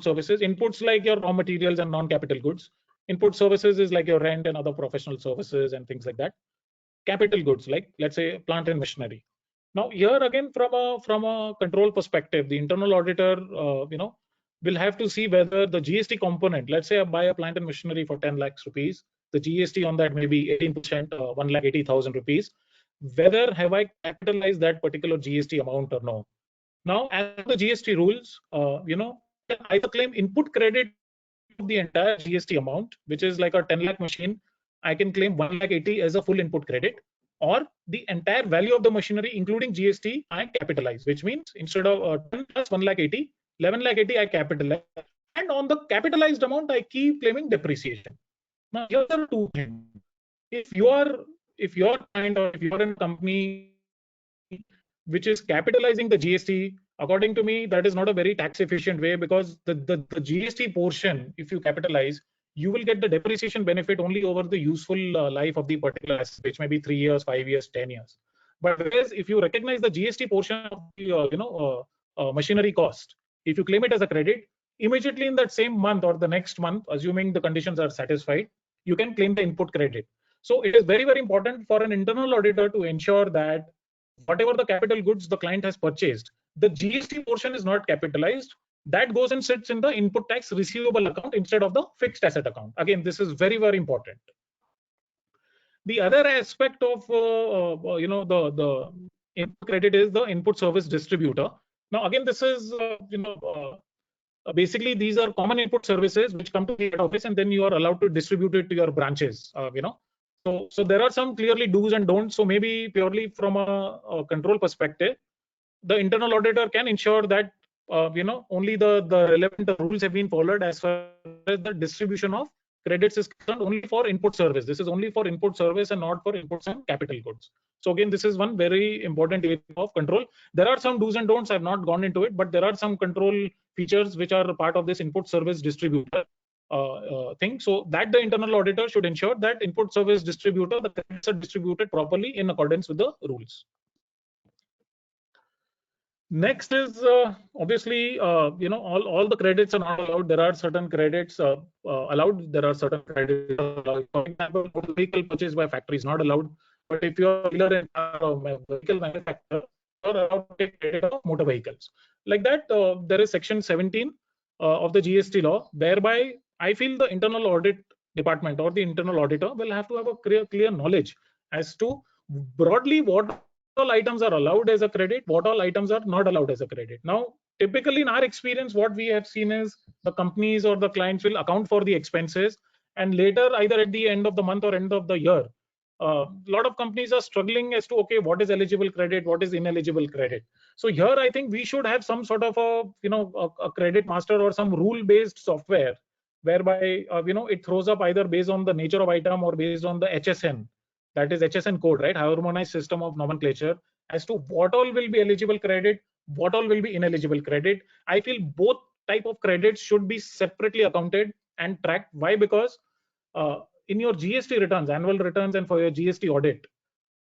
services. Inputs like your raw materials and non-capital goods. Input services is like your rent and other professional services and things like that. Capital goods, like let's say plant and machinery. Now here again, from a control perspective, the internal auditor will have to see whether the GST component, let's say I buy a plant and machinery for 10 lakhs rupees, the GST on that may be 18%, 1,80,000 rupees. Whether have I capitalized that particular GST amount or no? Now, as the GST rules, I either claim input credit of the entire GST amount, which is like a 10 lakh machine, I can claim 1,80,000 as a full input credit, or the entire value of the machinery, including GST, I capitalize, which means instead of 10 plus 1,80,000, 11,80,000 I capitalize, and on the capitalized amount, I keep claiming depreciation. Now, here are 2 things. If you're in a company which is capitalizing the GST, according to me, that is not a very tax efficient way, because the GST portion, if you capitalize, you will get the depreciation benefit only over the useful life of the particular asset, which may be 3 years, 5 years, 10 years. But whereas if you recognize the GST portion of the machinery cost, if you claim it as a credit, immediately in that same month or the next month, assuming the conditions are satisfied, you can claim the input credit. So it is very important for an internal auditor to ensure that whatever the capital goods the client has purchased, the GST portion is not capitalized. That goes and sits in the input tax receivable account instead of the fixed asset account. Again, this is very important. The other aspect of the input credit is the input service distributor. Now, again, this is basically these are common input services which come to the head office, and then you are allowed to distribute it to your branches. So there are some clearly do's and don'ts. So maybe purely from a control perspective, the internal auditor can ensure that only the relevant rules have been followed as far as the distribution of credits is concerned, only for input service. This is only for input service and not for inputs and capital goods. So again, this is one very important area of control. There are some do's and don'ts. I've not gone into it, but there are some control features which are part of this input service distributor thing. So that the internal auditor should ensure that input service distributor, the credits are distributed properly in accordance with the rules. Next is obviously all the credits are not allowed. There are certain credits allowed. There are certain credits allowed. For example, motor vehicle purchased by factory is not allowed. But if you're a dealer and vehicle manufacturer, you're allowed to take credit of motor vehicles. Like that, there is section 17. of the GST law, whereby I feel the internal audit department or the internal auditor will have to have a clear knowledge as to broadly what all items are allowed as a credit, what all items are not allowed as a credit. Now, typically in our experience, what we have seen is the companies or the clients will account for the expenses, and later, either at the end of the month or end of the year, a lot of companies are struggling as to, okay, what is eligible credit, what is ineligible credit. So here, I think we should have some sort of a credit master or some rule-based software whereby it throws up either based on the nature of item or based on the HSN, that is HSN code, right? Harmonized system of nomenclature, as to what all will be eligible credit, what all will be ineligible credit. I feel both type of credits should be separately accounted and tracked. Why? Because in your GST returns, annual returns, and for your GST audit,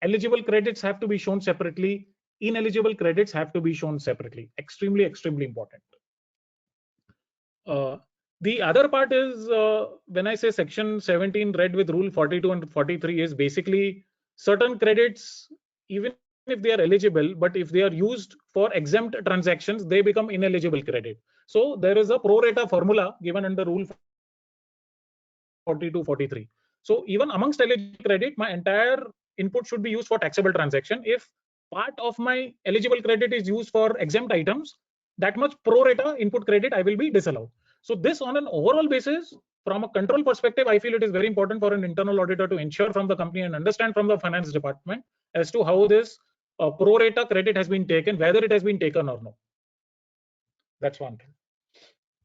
eligible credits have to be shown separately, ineligible credits have to be shown separately. Extremely, extremely important. The other part is when I say section 17 read with rule 42 and 43 is basically certain credits, even if they are eligible, but if they are used for exempt transactions, they become ineligible credit. So there is a pro rata formula given under rule 42, 43. So even amongst eligible credit, my entire input should be used for taxable transaction. If part of my eligible credit is used for exempt items, that much pro rata input credit I will be disallowed. So this, on an overall basis, from a control perspective, I feel it is very important for an internal auditor to ensure from the company and understand from the finance department as to how this pro rata credit has been taken, whether it has been taken or not. That's one thing.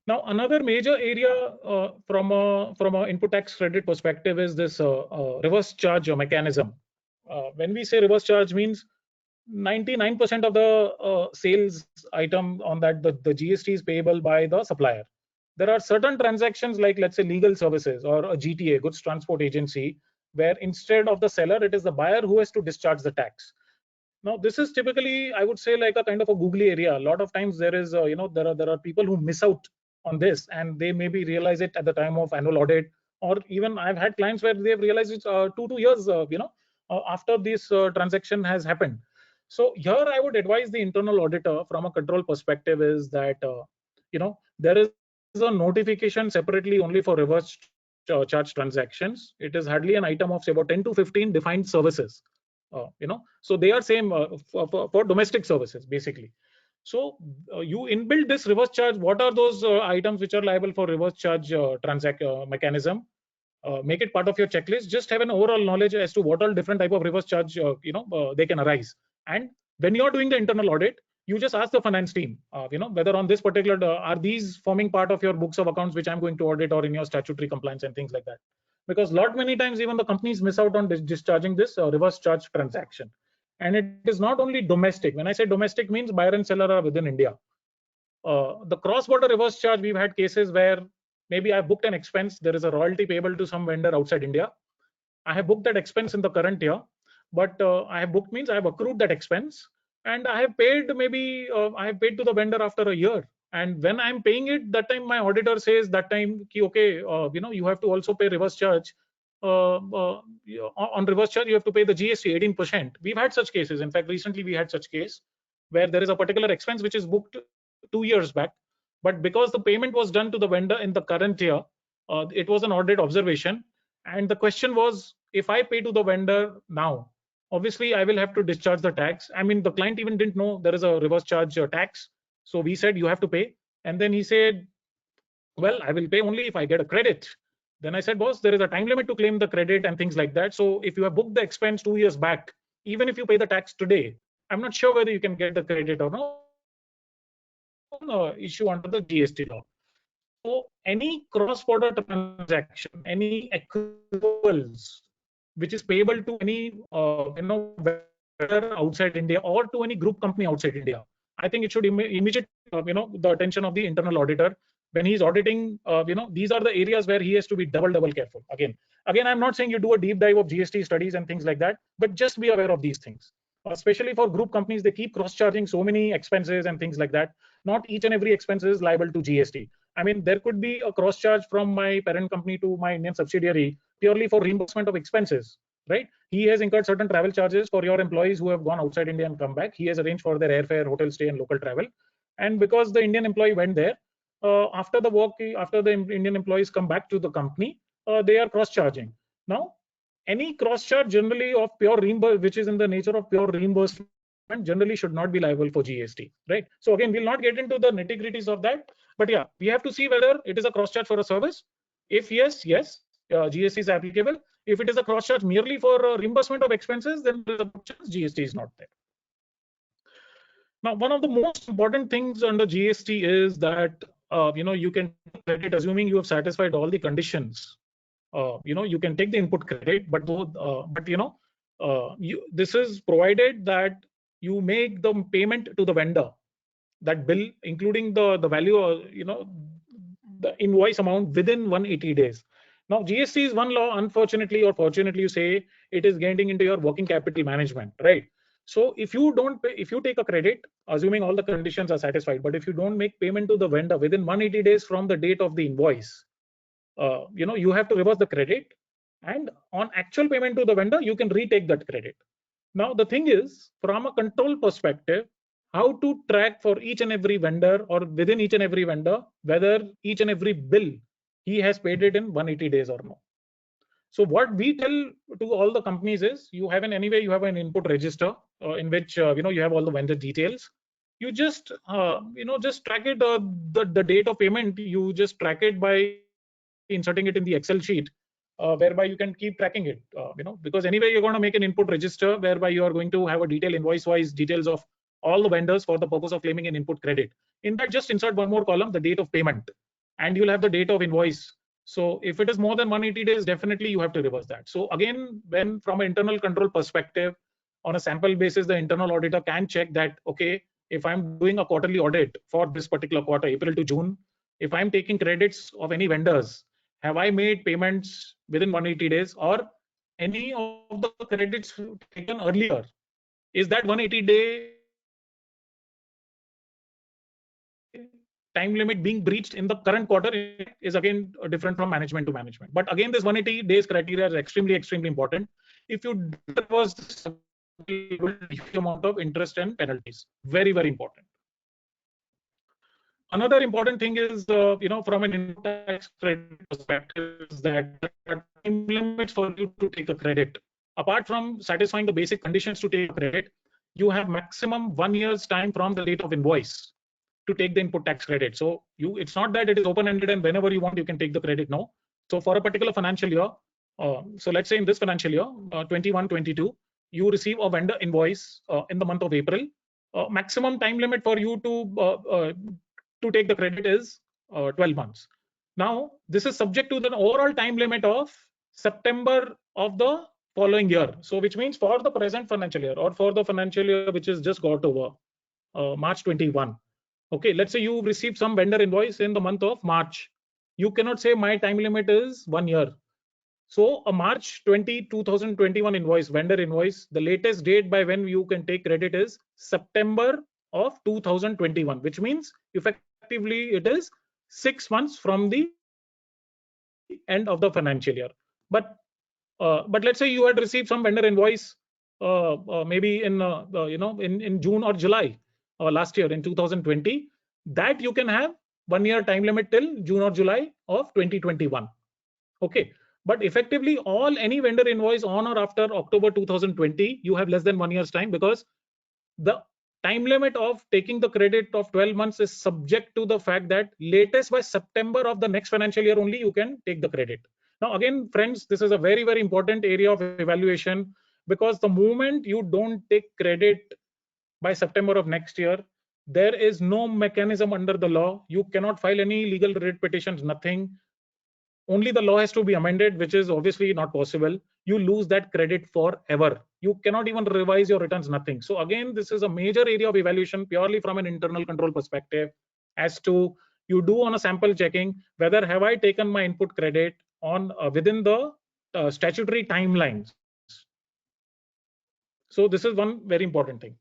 Now, another major area from a input tax credit perspective is this reverse charge mechanism. When we say reverse charge, means 99% of the sales item on that the GST is payable by the supplier. There are certain transactions like, let's say, legal services or a GTA, goods transport agency, where instead of the seller, it is the buyer who has to discharge the tax. Now, this is typically, I would say, like a kind of a googly area. A lot of times there is, there are people who miss out on this, and they maybe realize it at the time of annual audit, or even I've had clients where they've realized it 2 years, after this transaction has happened. So here I would advise the internal auditor from a control perspective is that, there is a notification separately only for reverse charge transactions. It is hardly an item of say about 10 to 15 defined services. So they are same for domestic services basically. So you inbuild this reverse charge. What are those items which are liable for reverse charge mechanism? Make it part of your checklist. Just have an overall knowledge as to what all different type of reverse charge they can arise. And when you are doing the internal audit, you just ask the finance team, whether on this particular are these forming part of your books of accounts which I'm going to audit, or in your statutory compliance and things like that. Because many times even the companies miss out on discharging this reverse charge transaction. And it is not only domestic. When I say domestic, means buyer and seller are within India. The cross-border reverse charge, we've had cases where maybe I've booked an expense. There is a royalty payable to some vendor outside India. I have booked that expense in the current year, but I have booked means I have accrued that expense, and I have paid I have paid to the vendor after a year. And when I'm paying it, that time my auditor says that time, okay, you have to also pay reverse charge. On reverse charge, you have to pay the GST 18%. We've had such cases. In fact, recently we had such case where there is a particular expense which is booked 2 years back, but because the payment was done to the vendor in the current year, it was an audit observation. And the question was, if I pay to the vendor now, obviously I will have to discharge the tax. I mean, the client even didn't know there is a reverse charge tax. So we said, you have to pay. And then he said, well, I will pay only if I get a credit. Then I said, boss, there is a time limit to claim the credit and things like that. So if you have booked the expense 2 years back, even if you pay the tax today, I'm not sure whether you can get the credit or not. Issue under the GST law. So any cross-border transaction, any accruals which is payable to any vendor outside India or to any group company outside India, I think it should immediate the attention of the internal auditor when he's auditing. These are the areas where he has to be double careful. Again, I'm not saying you do a deep dive of GST studies and things like that, but just be aware of these things. Especially for group companies, they keep cross-charging so many expenses and things like that. Not each and every expense is liable to GST. I mean, there could be a cross-charge from my parent company to my Indian subsidiary purely for reimbursement of expenses, right? He has incurred certain travel charges for your employees who have gone outside India and come back. He has arranged for their airfare, hotel stay, and local travel. And because the Indian employee went there, after the Indian employees come back to the company, they are cross-charging. Now, any cross-charge generally of pure reimbursement, which is in the nature of pure reimbursement, generally should not be liable for GST, right? So again, we'll not get into the nitty-gritties of that, but yeah, we have to see whether it is a cross-charge for a service. If yes, GST is applicable. If it is a cross-charge merely for reimbursement of expenses, then GST is not there. Now, one of the most important things under GST is that you can credit, assuming you have satisfied all the conditions. You can take the input credit, but this is provided that you make the payment to the vendor, that bill, including the value, the invoice amount within 180 days. Now, GST is one law. Unfortunately or fortunately, you say, it is getting into your working capital management, right? So if you don't pay, if you take a credit, assuming all the conditions are satisfied, but if you don't make payment to the vendor within 180 days from the date of the invoice, you have to reverse the credit, and on actual payment to the vendor, you can retake that credit. Now, the thing is, from a control perspective, how to track for each and every vendor or within each and every vendor, whether each and every bill he has paid it in 180 days or no. So what we tell to all the companies is, you have an input register in which you have all the vendor details. You just just track it, the date of payment. You just track it by inserting it in the Excel sheet, whereby you can keep tracking it. Because anyway you're going to make an input register whereby you are going to have a detailed invoice-wise details of all the vendors for the purpose of claiming an input credit. In that, just insert one more column, the date of payment, and you'll have the date of invoice. So if it is more than 180 days, definitely you have to reverse that. So again, when from an internal control perspective, on a sample basis, the internal auditor can check that, okay, if I'm doing a quarterly audit for this particular quarter, April to June, if I'm taking credits of any vendors, have I made payments within 180 days, or any of the credits taken earlier? Is that 180-day time limit being breached in the current quarter? Is again different from management to management. But again, this 180 days criteria is extremely important. If you was huge amount of interest and penalties, very important. Another important thing is, from an income tax credit perspective, is that there are time limits for you to take a credit. Apart from satisfying the basic conditions to take a credit, you have maximum 1 year's time from the date of invoice to take the input tax credit. So it's not that it is open-ended and whenever you want you can take the credit. No. So for a particular financial year, so let's say in this financial year, 21-22, you receive a vendor invoice in the month of April. Maximum time limit for you to take the credit is 12 months. Now, this is subject to the overall time limit of September of the following year. So which means for the present financial year, or for the financial year which is just got over, March 21. Okay, let's say you received some vendor invoice in the month of March. You cannot say my time limit is 1 year. So a March 2021 invoice, vendor invoice, the latest date by when you can take credit is September of 2021, which means effectively it is 6 months from the end of the financial year. But let's say you had received some vendor invoice maybe in June or July last year in 2020, that you can have 1 year time limit till June or July of 2021. Okay, but effectively any vendor invoice on or after October 2020, you have less than 1 year's time, because the time limit of taking the credit of 12 months is subject to the fact that latest by September of the next financial year only you can take the credit. Now again, friends, this is a very important area of evaluation, because the moment you don't take credit by September of next year, there is no mechanism under the law. You cannot file any legal writ petitions, nothing. Only the law has to be amended, which is obviously not possible. You lose that credit forever. You cannot even revise your returns, nothing. So again, this is a major area of evaluation purely from an internal control perspective, as to you do on a sample checking whether have I taken my input credit on within the statutory timelines. So this is one very important thing.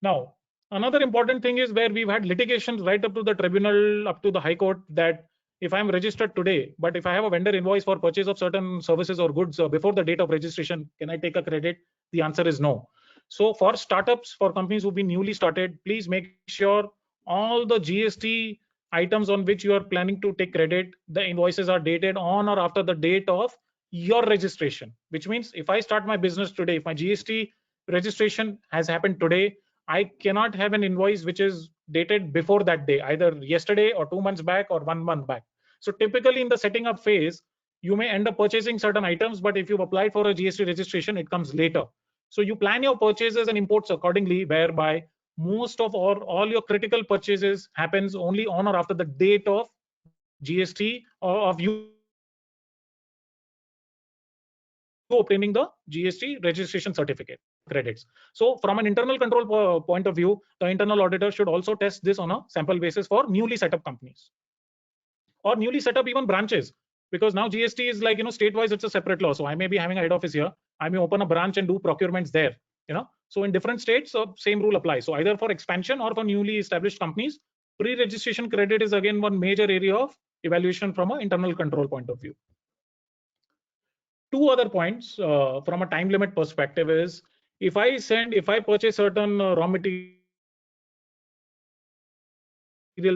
Now, another important thing is where we've had litigations right up to the tribunal, up to the High Court, that if I'm registered today, but if I have a vendor invoice for purchase of certain services or goods before the date of registration, can I take a credit? The answer is no. So for startups, for companies who've been newly started, please make sure all the GST items on which you are planning to take credit, the invoices are dated on or after the date of your registration. Which means if I start my business today, if my GST registration has happened today, I cannot have an invoice which is dated before that day, either yesterday or 2 months back or 1 month back. So typically in the setting up phase, you may end up purchasing certain items, but if you've applied for a GST registration, it comes later. So you plan your purchases and imports accordingly, whereby most of all your critical purchases happens only on or after the date of GST or of you obtaining the GST registration certificate credits. So from an internal control point of view, the internal auditor should also test this on a sample basis for newly set up companies or newly set up even branches, because now GST is like, state-wise it's a separate law. So I may be having a head office here, I may open a branch and do procurements there, so in different states, same rule applies. So either for expansion or for newly established companies, pre-registration credit is again one major area of evaluation from an internal control point of view. Two other points from a time limit perspective is, if I purchase certain raw materials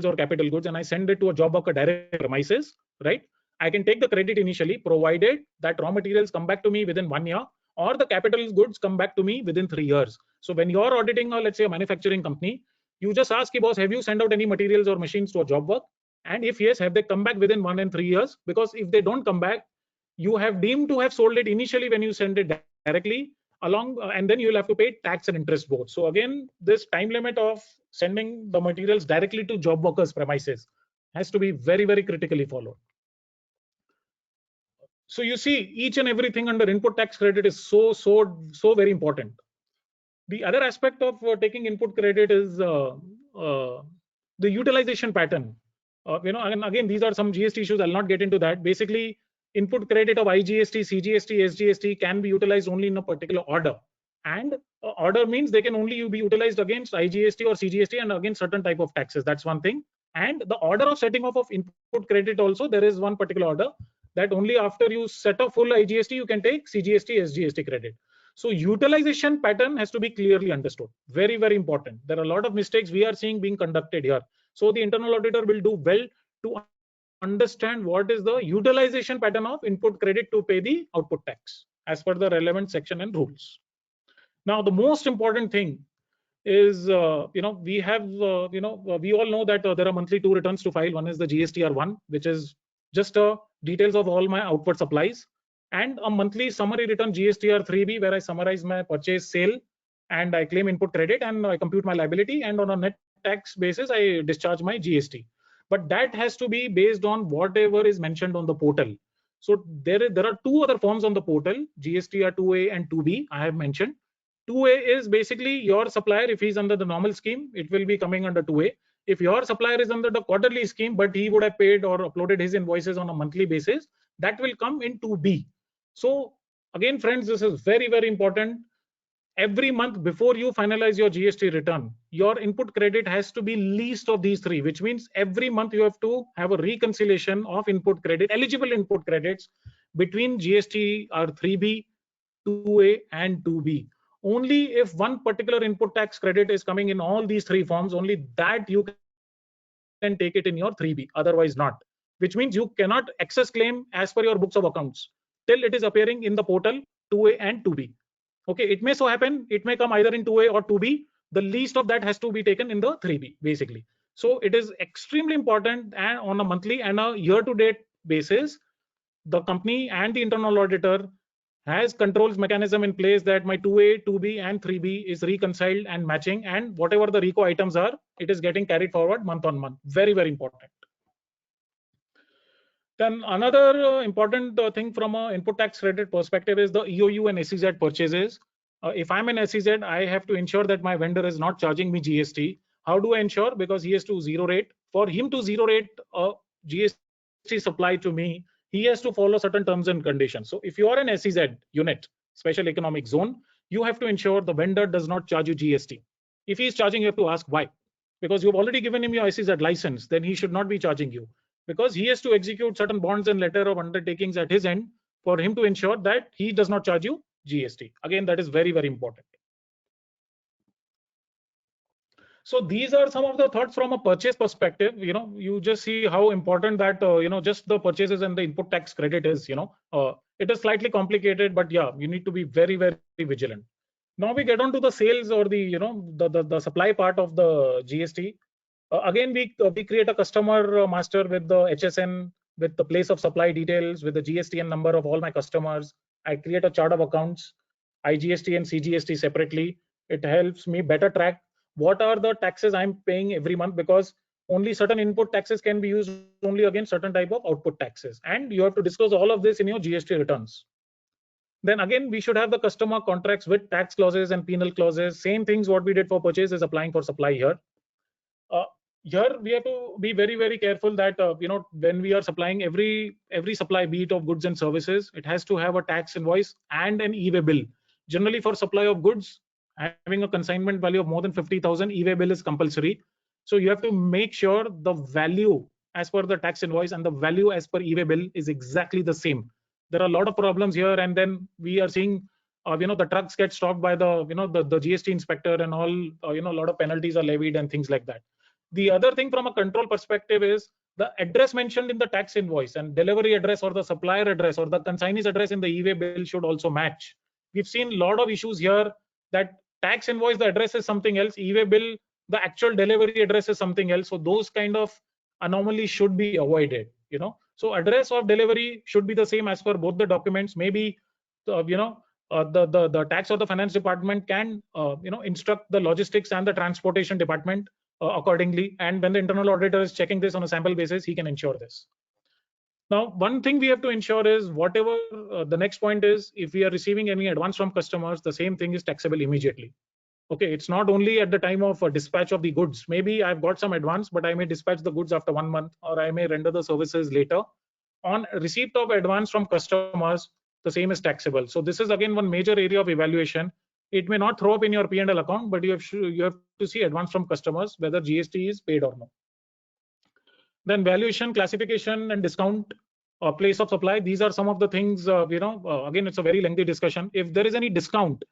or capital goods and I send it to a job worker direct premises, right? I can take the credit initially, provided that raw materials come back to me within 1 year or the capital goods come back to me within 3 years. So when you're auditing, let's say a manufacturing company, you just ask, boss, have you sent out any materials or machines to a job work? And if yes, have they come back within 1 and 3 years? Because if they don't come back, you have deemed to have sold it initially when you send it directly along, and then you'll have to pay tax and interest both. So again, this time limit of sending the materials directly to job workers' premises has to be very, very critically followed. So you see, each and everything under input tax credit is so very important. The other aspect of taking input credit is the utilization pattern. And again, these are some GST issues. I'll not get into that. Basically, input credit of IGST, CGST, SGST can be utilized only in a particular order. And order means they can only be utilized against IGST or CGST and against certain type of taxes. That's one thing. And the order of setting off of input credit also, there is one particular order that only after you set up full IGST, you can take CGST, SGST credit. So utilization pattern has to be clearly understood. Very, very important. There are a lot of mistakes we are seeing being conducted here. So the internal auditor will do well to understand what is the utilization pattern of input credit to pay the output tax as per the relevant section and rules. Now, the most important thing is, we all know that there are monthly 2 returns to file. One is the GSTR1, which is just details of all my outward supplies, and a monthly summary return GSTR3B, where I summarize my purchase, sale, and I claim input credit and I compute my liability, and on a net tax basis, I discharge my GST. But that has to be based on whatever is mentioned on the portal. So there are 2 other forms on the portal, GSTR 2A and 2B, I have mentioned. 2A is basically your supplier. If he's under the normal scheme, it will be coming under 2A. If your supplier is under the quarterly scheme, but he would have paid or uploaded his invoices on a monthly basis, that will come in 2B. So again, friends, this is very, very important. Every month before you finalize your GST return, your input credit has to be least of these 3, which means every month you have to have a reconciliation of input credit, eligible input credits between GSTR 3B, 2A and 2B. Only if one particular input tax credit is coming in all these 3 forms, only that you can take it in your 3B, otherwise not. Which means you cannot access claim as per your books of accounts till it is appearing in the portal 2A and 2B. Okay, it may so happen, it may come either in 2A or 2B. The least of that has to be taken in the 3B, basically. So it is extremely important, and on a monthly and a year-to-date basis, the company and the internal auditor has controls mechanism in place that my 2A, 2B and 3B is reconciled and matching, and whatever the RECO items are, it is getting carried forward month on month. Very, very important. Then another important thing from an input tax credit perspective is the EOU and SEZ purchases. If I'm an SEZ, I have to ensure that my vendor is not charging me GST. How do I ensure? Because he has to zero rate. For him to zero rate GST supply to me, he has to follow certain terms and conditions. So if you are an SEZ unit, special economic zone, you have to ensure the vendor does not charge you GST. If he is charging, you have to ask why. Because you've already given him your SEZ license, then he should not be charging you. Because he has to execute certain bonds and letter of undertakings at his end for him to ensure that he does not charge you GST. Again, that is very, very important. So these are some of the thoughts from a purchase perspective. You just see how important that just the purchases and the input tax credit is. It is slightly complicated, but yeah, you need to be very, very vigilant. Now we get on to the sales or the the supply part of the GST. Again, we create a customer master with the HSN, with the place of supply details, with the GSTN number of all my customers. I create a chart of accounts, IGST and CGST separately. It helps me better track what are the taxes I'm paying every month, because only certain input taxes can be used only against certain type of output taxes, and you have to disclose all of this in your GST returns. Then again, we should have the customer contracts with tax clauses and penal clauses. Same things what we did for purchase is applying for supply here. Here we have to be very, very careful that when we are supplying every supply, be it of goods and services, it has to have a tax invoice and an e-way bill. Generally, for supply of goods, having a consignment value of more than 50,000, e-way bill is compulsory. So you have to make sure the value as per the tax invoice and the value as per e-way bill is exactly the same. There are a lot of problems here, and then we are seeing the trucks get stopped by the the GST inspector, and all a lot of penalties are levied and things like that. The other thing from a control perspective is the address mentioned in the tax invoice and delivery address or the supplier address or the consignee's address in the e-way bill should also match. We've seen a lot of issues here that tax invoice, the address is something else, e-way bill, the actual delivery address is something else. So those kind of anomalies should be avoided. So address of delivery should be the same as per both the documents. Maybe the tax or the finance department can instruct the logistics and the transportation department accordingly, and when the internal auditor is checking this on a sample basis, he can ensure this. Now, one thing we have to ensure is whatever the next point is, if we are receiving any advance from customers, the same thing is taxable immediately. Okay, it's not only at the time of dispatch of the goods. Maybe I've got some advance, but I may dispatch the goods after 1 month, or I may render the services later. On receipt of advance from customers, the same is taxable. So this is again one major area of evaluation. It may not throw up in your P&L account, but you have to see advance from customers whether GST is paid or not. Then valuation, classification, and discount, place of supply. These are some of the things. Again, it's a very lengthy discussion. If there is any discount,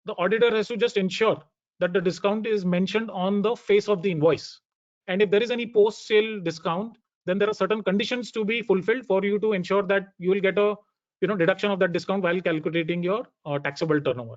the auditor has to just ensure that the discount is mentioned on the face of the invoice. And if there is any post-sale discount, then there are certain conditions to be fulfilled for you to ensure that you will get a deduction of that discount while calculating your taxable turnover.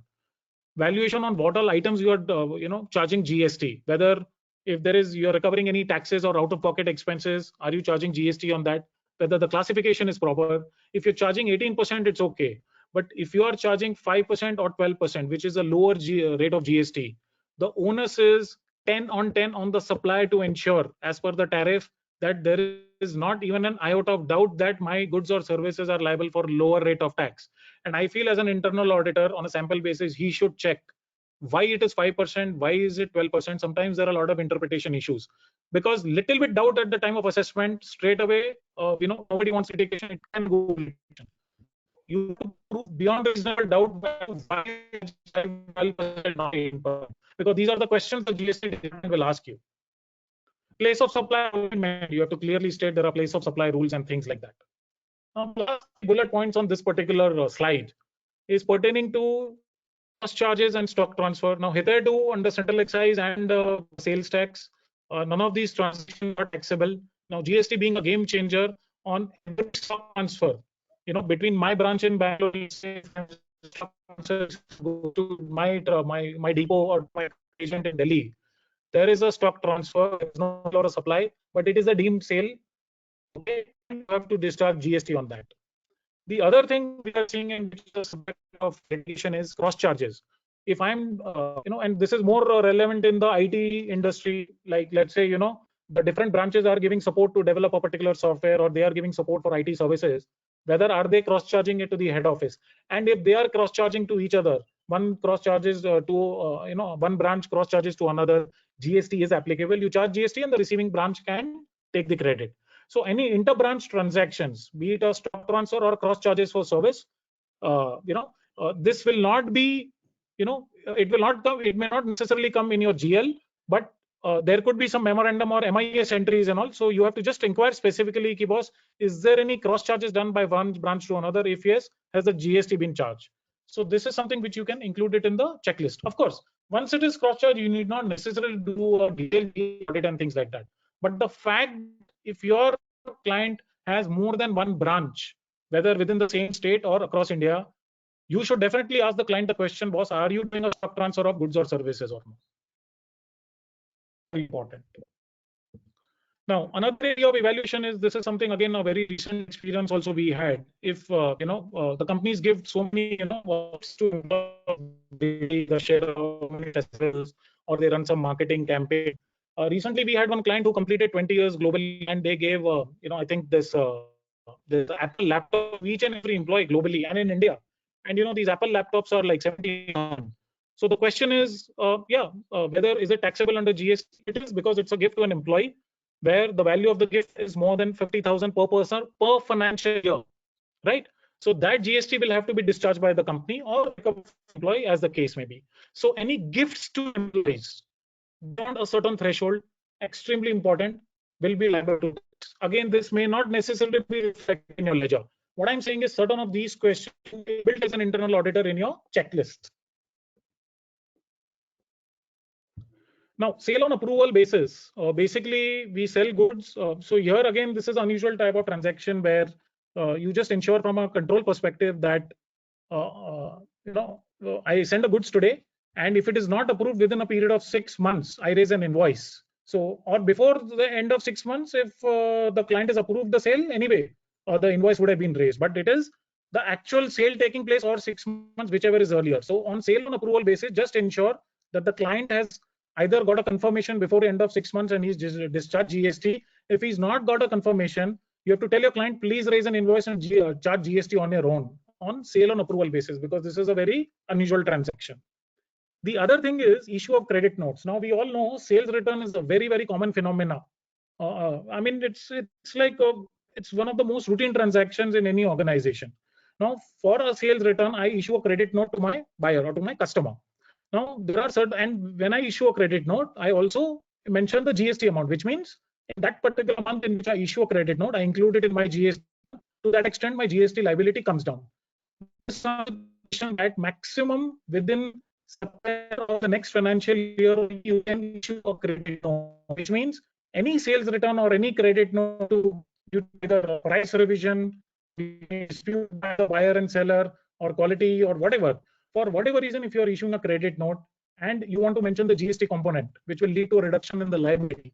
Valuation on what all items you are charging GST, whether if there is you're recovering any taxes or out-of-pocket expenses, are you charging GST on that? Whether the classification is proper. If you're charging 18%, it's okay. But if you are charging 5% or 12%, which is a lower rate of GST, the onus is 10 on 10 on the supplier to ensure, as per the tariff, that there is not even an iota of doubt that my goods or services are liable for lower rate of tax. And I feel as an internal auditor on a sample basis, he should check why it is 5%, why is it 12%. Sometimes there are a lot of interpretation issues, because little bit doubt at the time of assessment, straight away, nobody wants litigation, it can go litigation. You prove beyond reasonable doubt why it's 12% not 8%, because these are the questions the GST will ask you. Place of supply, you have to clearly state there are place of supply rules and things like that. Now, last bullet points on this particular slide is pertaining to cost charges and stock transfer. Now, hitherto under central excise and sales tax, none of these transactions are taxable. Now, GST being a game changer on every stock transfer, between my branch in Bangalore, go to my depot or my agent in Delhi, there is a stock transfer. There is no longer a supply, but it is a deemed sale. Okay, you have to discharge GST on that. The other thing we are seeing in the subject of litigation is cross charges. If I'm, and this is more relevant in the IT industry, like let's say, the different branches are giving support to develop a particular software, or they are giving support for IT services. Whether are they cross charging it to the head office? And if they are cross charging to each other, one cross charges to one branch cross charges to another, GST is applicable. You charge GST and the receiving branch can take the credit. So any inter-branch transactions, be it a stock transfer or cross charges for service, this will not be, it will not come. It may not necessarily come in your GL, but there could be some memorandum or MIS entries and all. So you have to just inquire specifically, boss, is there any cross charges done by one branch to another? If yes, has the GST been charged? So this is something which you can include it in the checklist. Of course, Once it is cross-charged, you need not necessarily do a detailed audit and things like that. But the fact, if your client has more than one branch, whether within the same state or across India, you should definitely ask the client the question, boss, are you doing a stock transfer of goods or services or not? Very important. Now, another area of evaluation is, this is something, again, a very recent experience also we had. If, the companies give so many, to the share of many festivals, or they run some marketing campaign. Recently, we had one client who completed 20 years globally, and they gave, I think this Apple laptop to each and every employee globally and in India. And, these Apple laptops are like 70. So the question is, whether is it taxable under GST? It is, because it's a gift to an employee, where the value of the gift is more than 50,000 per person per financial year, right? So that GST will have to be discharged by the company or the employee, as the case may be. So any gifts to employees beyond a certain threshold, extremely important, will be liable to tax. Again, this may not necessarily be reflected in your ledger. What I'm saying is, certain of these questions will be built as an internal auditor in your checklist. Now, sale on approval basis, basically we sell goods. So here again, this is unusual type of transaction where you just ensure from a control perspective that, I send the goods today, and if it is not approved within a period of 6 months, I raise an invoice. So, or before the end of 6 months, if the client has approved the sale anyway, the invoice would have been raised, but it is the actual sale taking place or 6 months, whichever is earlier. So on sale on approval basis, just ensure that the client has either got a confirmation before the end of 6 months and he's discharged GST. If he's not got a confirmation, you have to tell your client, please raise an invoice and charge GST on your own on sale on approval basis, because this is a very unusual transaction. The other thing is issue of credit notes. Now we all know sales return is a very, very common phenomena. I mean, it's like it's one of the most routine transactions in any organization. Now, for a sales return, I issue a credit note to my buyer or to my customer. Now, there are certain, and when I issue a credit note, I also mention the GST amount, which means in that particular month in which I issue a credit note, I include it in my GST. To that extent, my GST liability comes down. At maximum within September of the next financial year, you can issue a credit note, which means any sales return or any credit note to either price revision, dispute by the buyer and seller, or quality, or whatever. For whatever reason, if you are issuing a credit note and you want to mention the GST component, which will lead to a reduction in the liability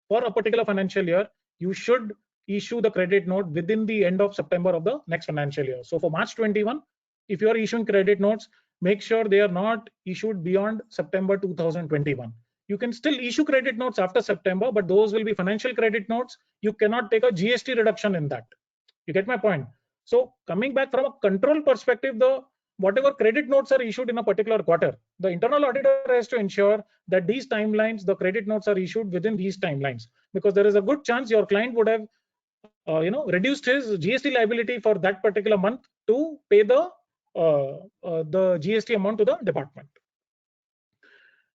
for a particular financial year, you should issue the credit note within the end of September of the next financial year. So for March 21, if you are issuing credit notes, make sure they are not issued beyond September 2021. You can still issue credit notes after September, but those will be financial credit notes. You cannot take a GST reduction in that. You get my point? So coming back from a control perspective, whatever credit notes are issued in a particular quarter, the internal auditor has to ensure that these timelines, the credit notes are issued within these timelines, because there is a good chance your client would have reduced his GST liability for that particular month to pay the GST amount to the department.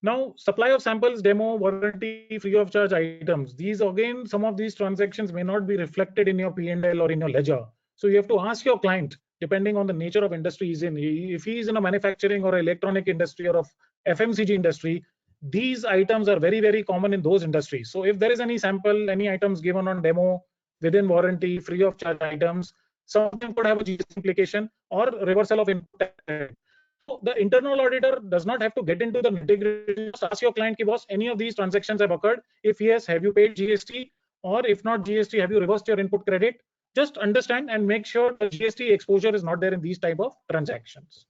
Now, supply of samples, demo, warranty, free of charge items. These, again, some of these transactions may not be reflected in your P&L or in your ledger. So you have to ask your client, depending on the nature of industry he's in. If he's in a manufacturing or electronic industry or of FMCG industry, these items are very, very common in those industries. So if there is any sample, any items given on demo, within warranty, free of charge items, some of them could have a GST implication or reversal of input. So the internal auditor does not have to get into the nitty-gritty. Ask your client, boss, any of these transactions have occurred? If yes, have you paid GST? Or if not GST, have you reversed your input credit? Just understand and make sure the GST exposure is not there in these type of transactions.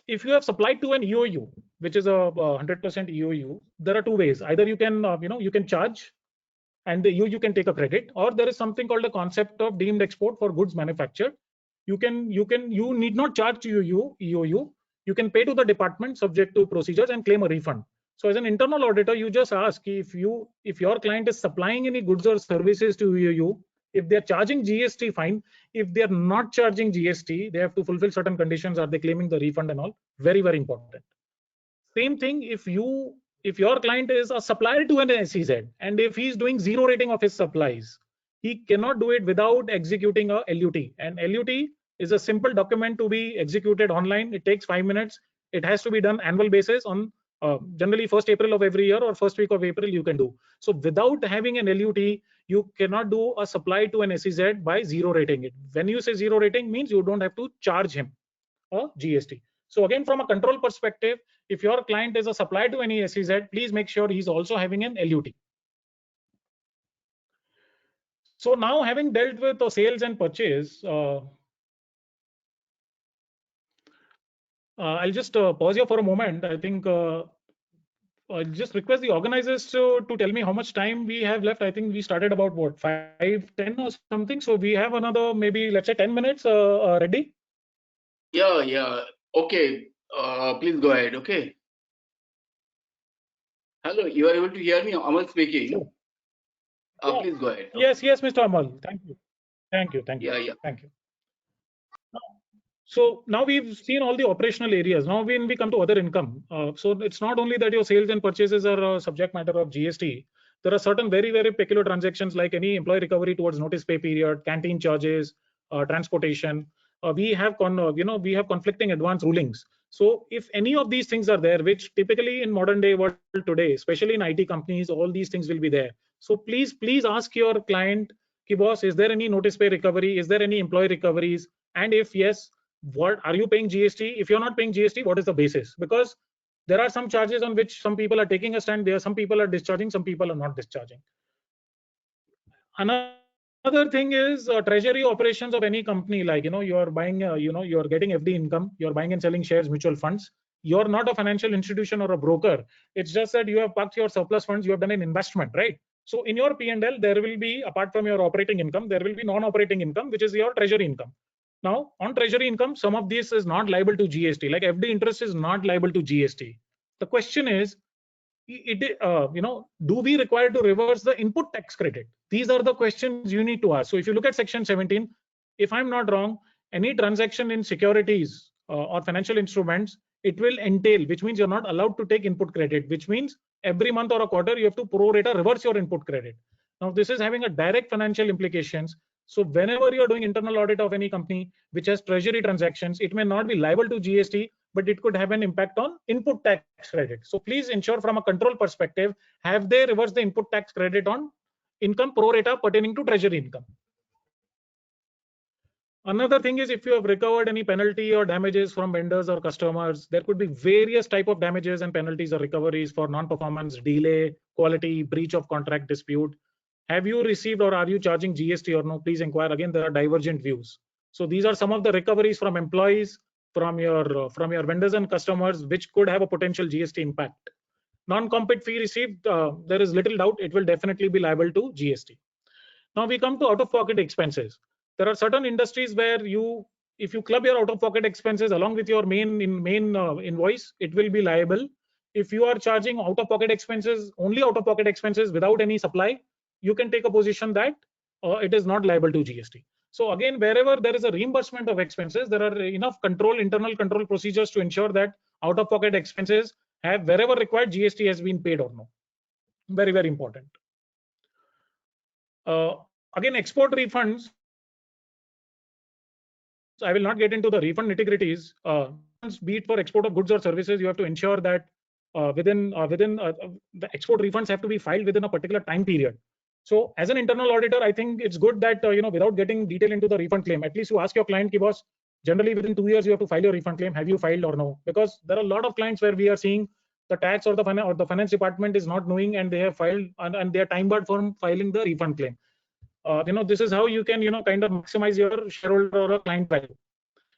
If you have supplied to an EOU, which is a 100% EOU, there are two ways. Either you can, you can charge, and you can take a credit, or there is something called a concept of deemed export for goods manufactured. You need not charge to EOU. You can pay to the department subject to procedures and claim a refund. So as an internal auditor, you just ask if your client is supplying any goods or services to EOU, if they're charging GST, fine. If they're not charging GST, they have to fulfill certain conditions. Are they claiming the refund and all? Very, very important. Same thing if your client is a supplier to an SEZ, and if he's doing zero rating of his supplies, he cannot do it without executing a LUT. And LUT is a simple document to be executed online. It takes 5 minutes. It has to be done annual basis on generally 1st April of every year or 1st week of April you can do. So without having an LUT, you cannot do a supply to an SEZ by zero rating it. When you say zero rating means you don't have to charge him a GST. So again, from a control perspective, if your client is a supplier to any SEZ, please make sure he's also having an LUT. So now, having dealt with the sales and purchase, I'll just pause here for a moment. I think I'll just request the organizers to tell me how much time we have left. I think we started about what, 5:10 or something. So we have another maybe, let's say 10 minutes ready. Yeah. Okay. Please go ahead. Okay. Hello, you are able to hear me? Amal speaking. Sure. Please go ahead. Yes, Mr. Amal. Thank you. Yeah. Thank you. So now we've seen all the operational areas. Now when we come to other income, so it's not only that your sales and purchases are a subject matter of GST. There are certain very, very peculiar transactions like any employee recovery towards notice pay period, canteen charges, transportation. We have conflicting advance rulings. So if any of these things are there, which typically in modern day world today, especially in IT companies, all these things will be there. So please ask your client, "Ki boss, is there any notice pay recovery? Is there any employee recoveries? And if yes, what are you paying GST? If you're not paying GST, what is the basis?" Because there are some charges on which some people are taking a stand. There are some people are discharging, some people are not discharging. Another thing is treasury operations of any company. Like you are buying, you are getting FD income. You are buying and selling shares, mutual funds. You are not a financial institution or a broker. It's just that you have parked your surplus funds. You have done an investment, right? So in your P&L, there will be, apart from your operating income, there will be non-operating income, which is your treasury income. Now, on treasury income, some of this is not liable to GST. Like FD interest is not liable to GST. The question is, do we require to reverse the input tax credit? These are the questions you need to ask. So if you look at section 17, if I'm not wrong, any transaction in securities or financial instruments, it will entail, which means you're not allowed to take input credit, which means every month or a quarter, you have to pro rata reverse your input credit. Now, this is having a direct financial implications. So whenever you're doing internal audit of any company which has treasury transactions, it may not be liable to GST, but it could have an impact on input tax credit. So please ensure from a control perspective, have they reversed the input tax credit on income pro rata pertaining to treasury income. Another thing is, if you have recovered any penalty or damages from vendors or customers, there could be various type of damages and penalties or recoveries for non-performance, delay, quality, breach of contract dispute. Have you received or are you charging GST or no? Please inquire. Again, there are divergent views. So these are some of the recoveries from employees, from your vendors and customers, which could have a potential GST impact. Non-compete fee received, there is little doubt it will definitely be liable to GST. Now we come to out-of-pocket expenses. There are certain industries where if you club your out-of-pocket expenses along with your main invoice, it will be liable. If you are charging out-of-pocket expenses, only out-of-pocket expenses without any supply, you can take a position that it is not liable to GST. So again, wherever there is a reimbursement of expenses, there are enough internal control procedures to ensure that out-of-pocket expenses have, wherever required, GST has been paid or no. Very, very important. Again, export refunds. So I will not get into the refund nitty-gritties. Be it for export of goods or services, you have to ensure that within the export refunds have to be filed within a particular time period. So as an internal auditor, I think it's good that without getting detail into the refund claim, at least you ask your client, "Ki boss, generally within 2 years you have to file your refund claim. Have you filed or no?" Because there are a lot of clients where we are seeing the tax or the finance department is not knowing, and they have filed and they are time barred from filing the refund claim. This is how you can kind of maximize your shareholder or client value.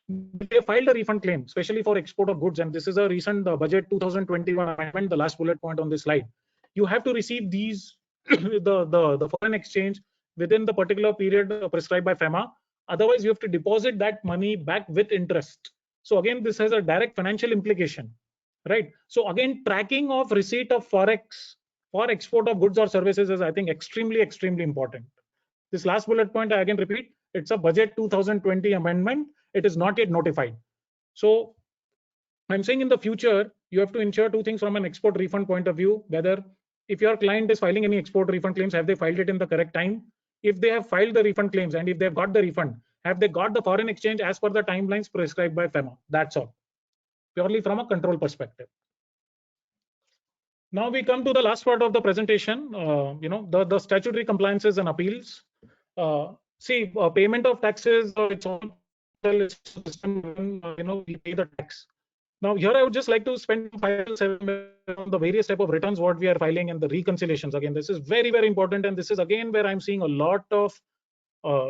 They filed a refund claim, especially for export of goods, and this is a recent budget 2021 amendment, the last bullet point on this slide. You have to receive these the foreign exchange within the particular period prescribed by FEMA. Otherwise, you have to deposit that money back with interest. So again, this has a direct financial implication, right? So again, tracking of receipt of forex for export of goods or services is, I think, extremely important. This last bullet point, I again repeat, it's a budget 2020 amendment. It is not yet notified. So I'm saying in the future, you have to ensure two things from an export refund point of view, whether if your client is filing any export refund claims, have they filed it in the correct time? If they have filed the refund claims and if they've got the refund, have they got the foreign exchange as per the timelines prescribed by FEMA? That's all. purely from a control perspective. Now we come to the last part of the presentation, the statutory compliances and appeals. Payment of taxes, it's all system when, we pay the tax. Now here I would just like to spend 5 to 7 minutes on the various type of returns what we are filing and the reconciliations. Again, this is very, very important, and this is again where I'm seeing a lot of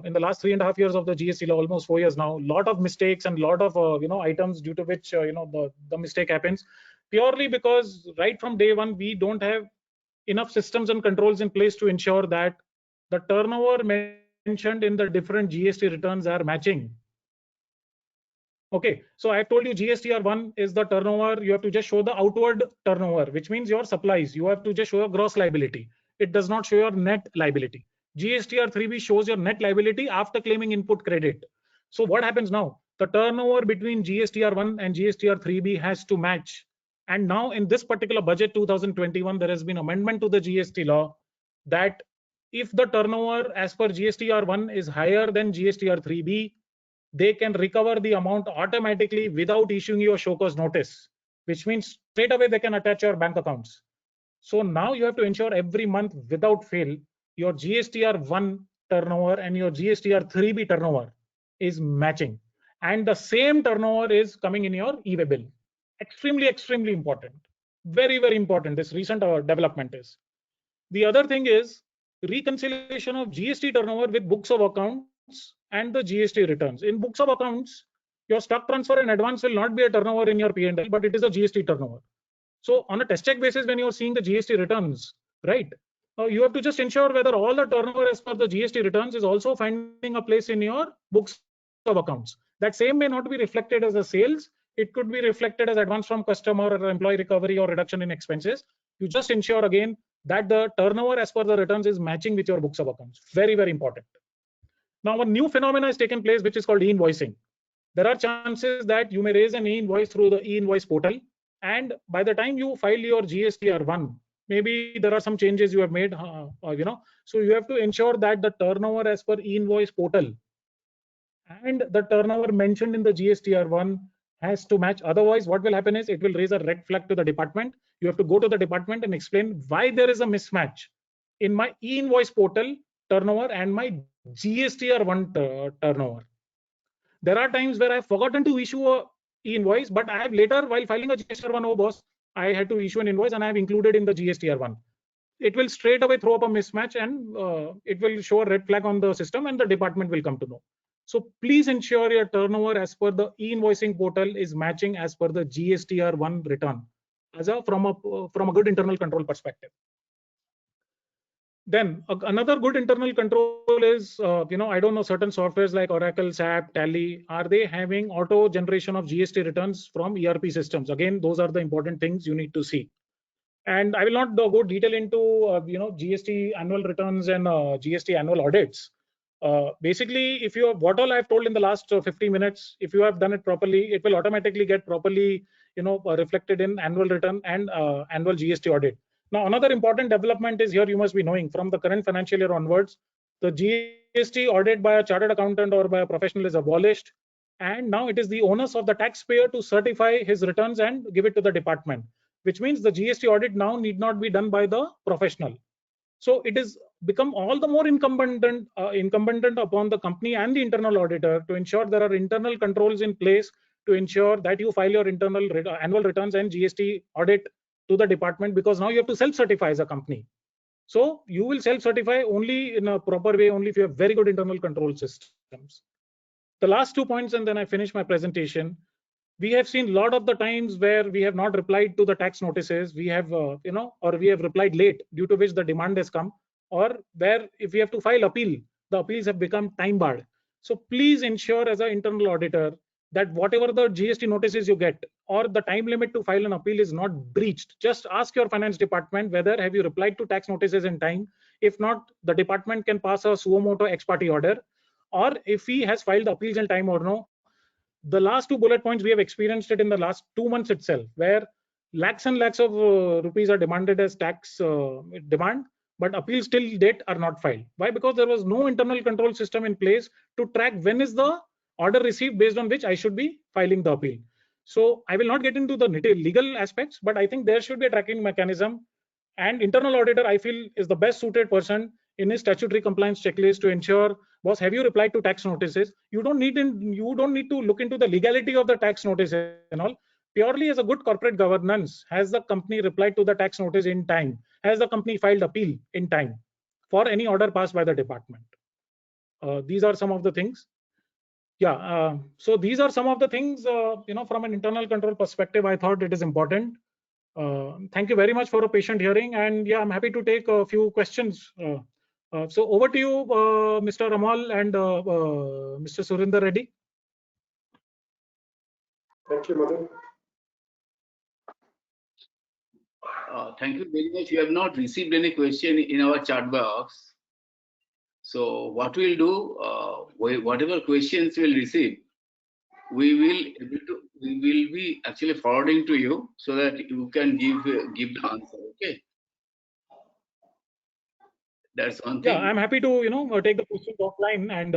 in the last 3.5 years of the GST law, almost 4 years now, lot of mistakes and lot of items due to which the mistake happens, purely because right from day one we don't have enough systems and controls in place to ensure that the turnover mentioned in the different GST returns are matching. Okay, so I told you GSTR1 is the turnover. You have to just show the outward turnover, which means your supplies. You have to just show a gross liability. It does not show your net liability. GSTR3B shows your net liability after claiming input credit. So what happens now? The turnover between GSTR1 and GSTR3B has to match. And now in this particular budget 2021, there has been amendment to the GST law that if the turnover as per GSTR1 is higher than GSTR3B, they can recover the amount automatically without issuing you a show cause notice, which means straight away they can attach your bank accounts. So now you have to ensure every month without fail your GSTR1 turnover and your GSTR3B turnover is matching, and the same turnover is coming in your e-way bill. Extremely, extremely important. Very, very important. This recent development is. The other thing is reconciliation of GST turnover with books of accounts and the GST returns. In books of accounts, your stock transfer and advance will not be a turnover in your P&L, but it is a GST turnover. So on a test check basis, when you're seeing the GST returns, right, you have to just ensure whether all the turnover as per the GST returns is also finding a place in your books of accounts. That same may not be reflected as a sales. It could be reflected as advance from customer or employee recovery or reduction in expenses. You just ensure again that the turnover as per the returns is matching with your books of accounts. Very, very important. Now, a new phenomena has taken place, which is called e-invoicing. There are chances that you may raise an e-invoice through the e-invoice portal, and by the time you file your GSTR1, maybe there are some changes you have made, so you have to ensure that the turnover as per e-invoice portal and the turnover mentioned in the GSTR1 has to match. Otherwise, what will happen is it will raise a red flag to the department. You have to go to the department and explain why there is a mismatch in my e-invoice portal turnover and my GSTR1 turnover. There are times where I've forgotten to issue a e-invoice, but I have later, while filing a GSTR1, oh boss, I had to issue an invoice and I have included in the GSTR1. It will straight away throw up a mismatch, and it will show a red flag on the system, and the department will come to know. So please ensure your turnover as per the e-invoicing portal is matching as per the GSTR1 return, from a good internal control perspective. Then another good internal control is, I don't know, certain softwares like Oracle, SAP, Tally, are they having auto generation of GST returns from ERP systems? Again, those are the important things you need to see. And I will not go detail into, GST annual returns and GST annual audits. Basically, if you have what all I've told in the last 50 minutes, if you have done it properly, it will automatically get properly, reflected in annual return and annual GST audit. Now, another important development is here you must be knowing from the current financial year onwards, the GST audit by a chartered accountant or by a professional is abolished. And now it is the onus of the taxpayer to certify his returns and give it to the department, which means the GST audit now need not be done by the professional. So it is become all the more incumbent upon the company and the internal auditor to ensure there are internal controls in place to ensure that you file your internal annual returns and GST audit to the department, because now you have to self-certify as a company. So you will self-certify only in a proper way, only if you have very good internal control systems. The last 2 points, and then I finish my presentation. We have seen a lot of the times where we have not replied to the tax notices. We have, or we have replied late, due to which the demand has come, or where if we have to file appeal, the appeals have become time barred. So please ensure as an internal auditor that whatever the GST notices you get or the time limit to file an appeal is not breached. Just ask your finance department whether have you replied to tax notices in time. If not, the department can pass a suo motu ex parte order, or if he has filed the appeals in time or no. The last 2 bullet points, we have experienced it in the last 2 months itself, where lakhs and lakhs of rupees are demanded as tax demand, but appeals till date are not filed. Why? Because there was no internal control system in place to track when is the order received based on which I should be filing the appeal. So I will not get into the legal aspects, but I think there should be a tracking mechanism, and internal auditor, I feel, is the best suited person in his statutory compliance checklist to ensure, boss, have you replied to tax notices? You don't need to look into the legality of the tax notice and all. Purely as a good corporate governance, has the company replied to the tax notice in time? Has the company filed appeal in time for any order passed by the department? These are some of the things. Yeah, so these are some of the things, from an internal control perspective, I thought it is important. Thank you very much for a patient hearing, and yeah, I'm happy to take a few questions. So over to you, Mr. Amal and Mr. Surinder Reddy. Thank you, Madhu. Thank you very much. We have not received any question in our chat box. So what we'll do, whatever questions we'll receive, we will be actually forwarding to you so that you can give the answer. Okay. That's one thing. Yeah, I'm happy to take the questions offline, and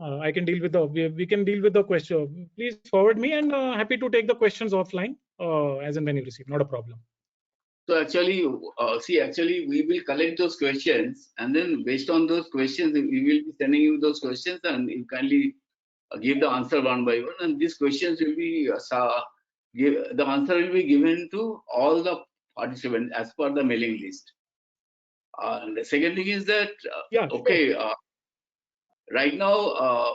I can deal with we can deal with the question. Please forward me, and happy to take the questions offline as and when you receive. Not a problem. So actually, we will collect those questions, and then based on those questions, we will be sending you those questions, and you kindly give the answer one by one. And these questions will be the answer will be given to all the participants as per the mailing list. And the second thing is that okay, right now,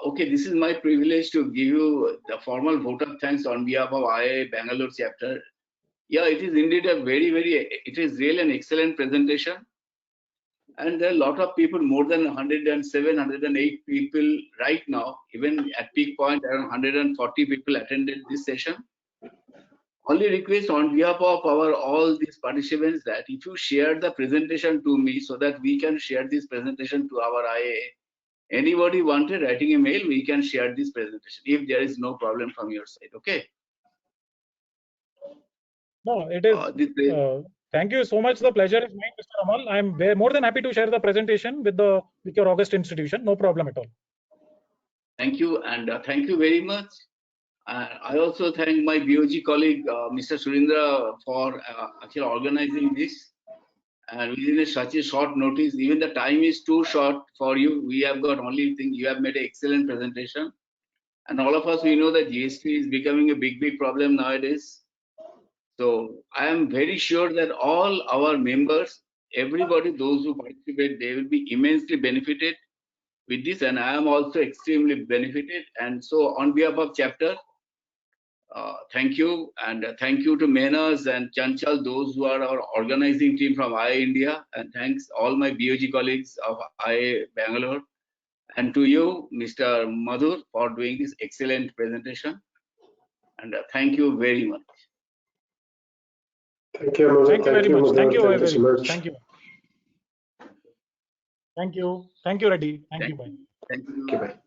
okay, this is my privilege to give you the formal vote of thanks on behalf of IIA Bangalore chapter. Yeah, it is indeed it is really an excellent presentation. And there are a lot of people, more than 107, 108 people right now, even at peak point, around 140 people attended this session. Only request on behalf of all these participants that if you share the presentation to me so that we can share this presentation to our IA. Anybody wanted writing a mail, we can share this presentation if there is no problem from your side. Okay. No, it is. Thank you so much. The pleasure is mine, Mr. Amal. I'm more than happy to share the presentation with your August institution. No problem at all. Thank you, and thank you very much. I also thank my BOG colleague, Mr. Surindra, for actually organizing this. And within such a short notice, even the time is too short for you. We have got only thing. You have made an excellent presentation, and all of us, we know that GST is becoming a big problem nowadays. So I am very sure that all our members, everybody, those who participate, they will be immensely benefited with this, and I am also extremely benefited. And so on behalf of chapter, thank you, and thank you to Menas and Chanchal, those who are our organizing team from IA India, and thanks all my BOG colleagues of IA Bangalore, and to you, Mr. Madhur, for doing this excellent presentation. And thank you very much. Thank you, Madhur. Thank you very much. Thank you so much. Thank you. Thank you. Thank you, Reddy. Thank you. Bye. Thank you. Okay, bye.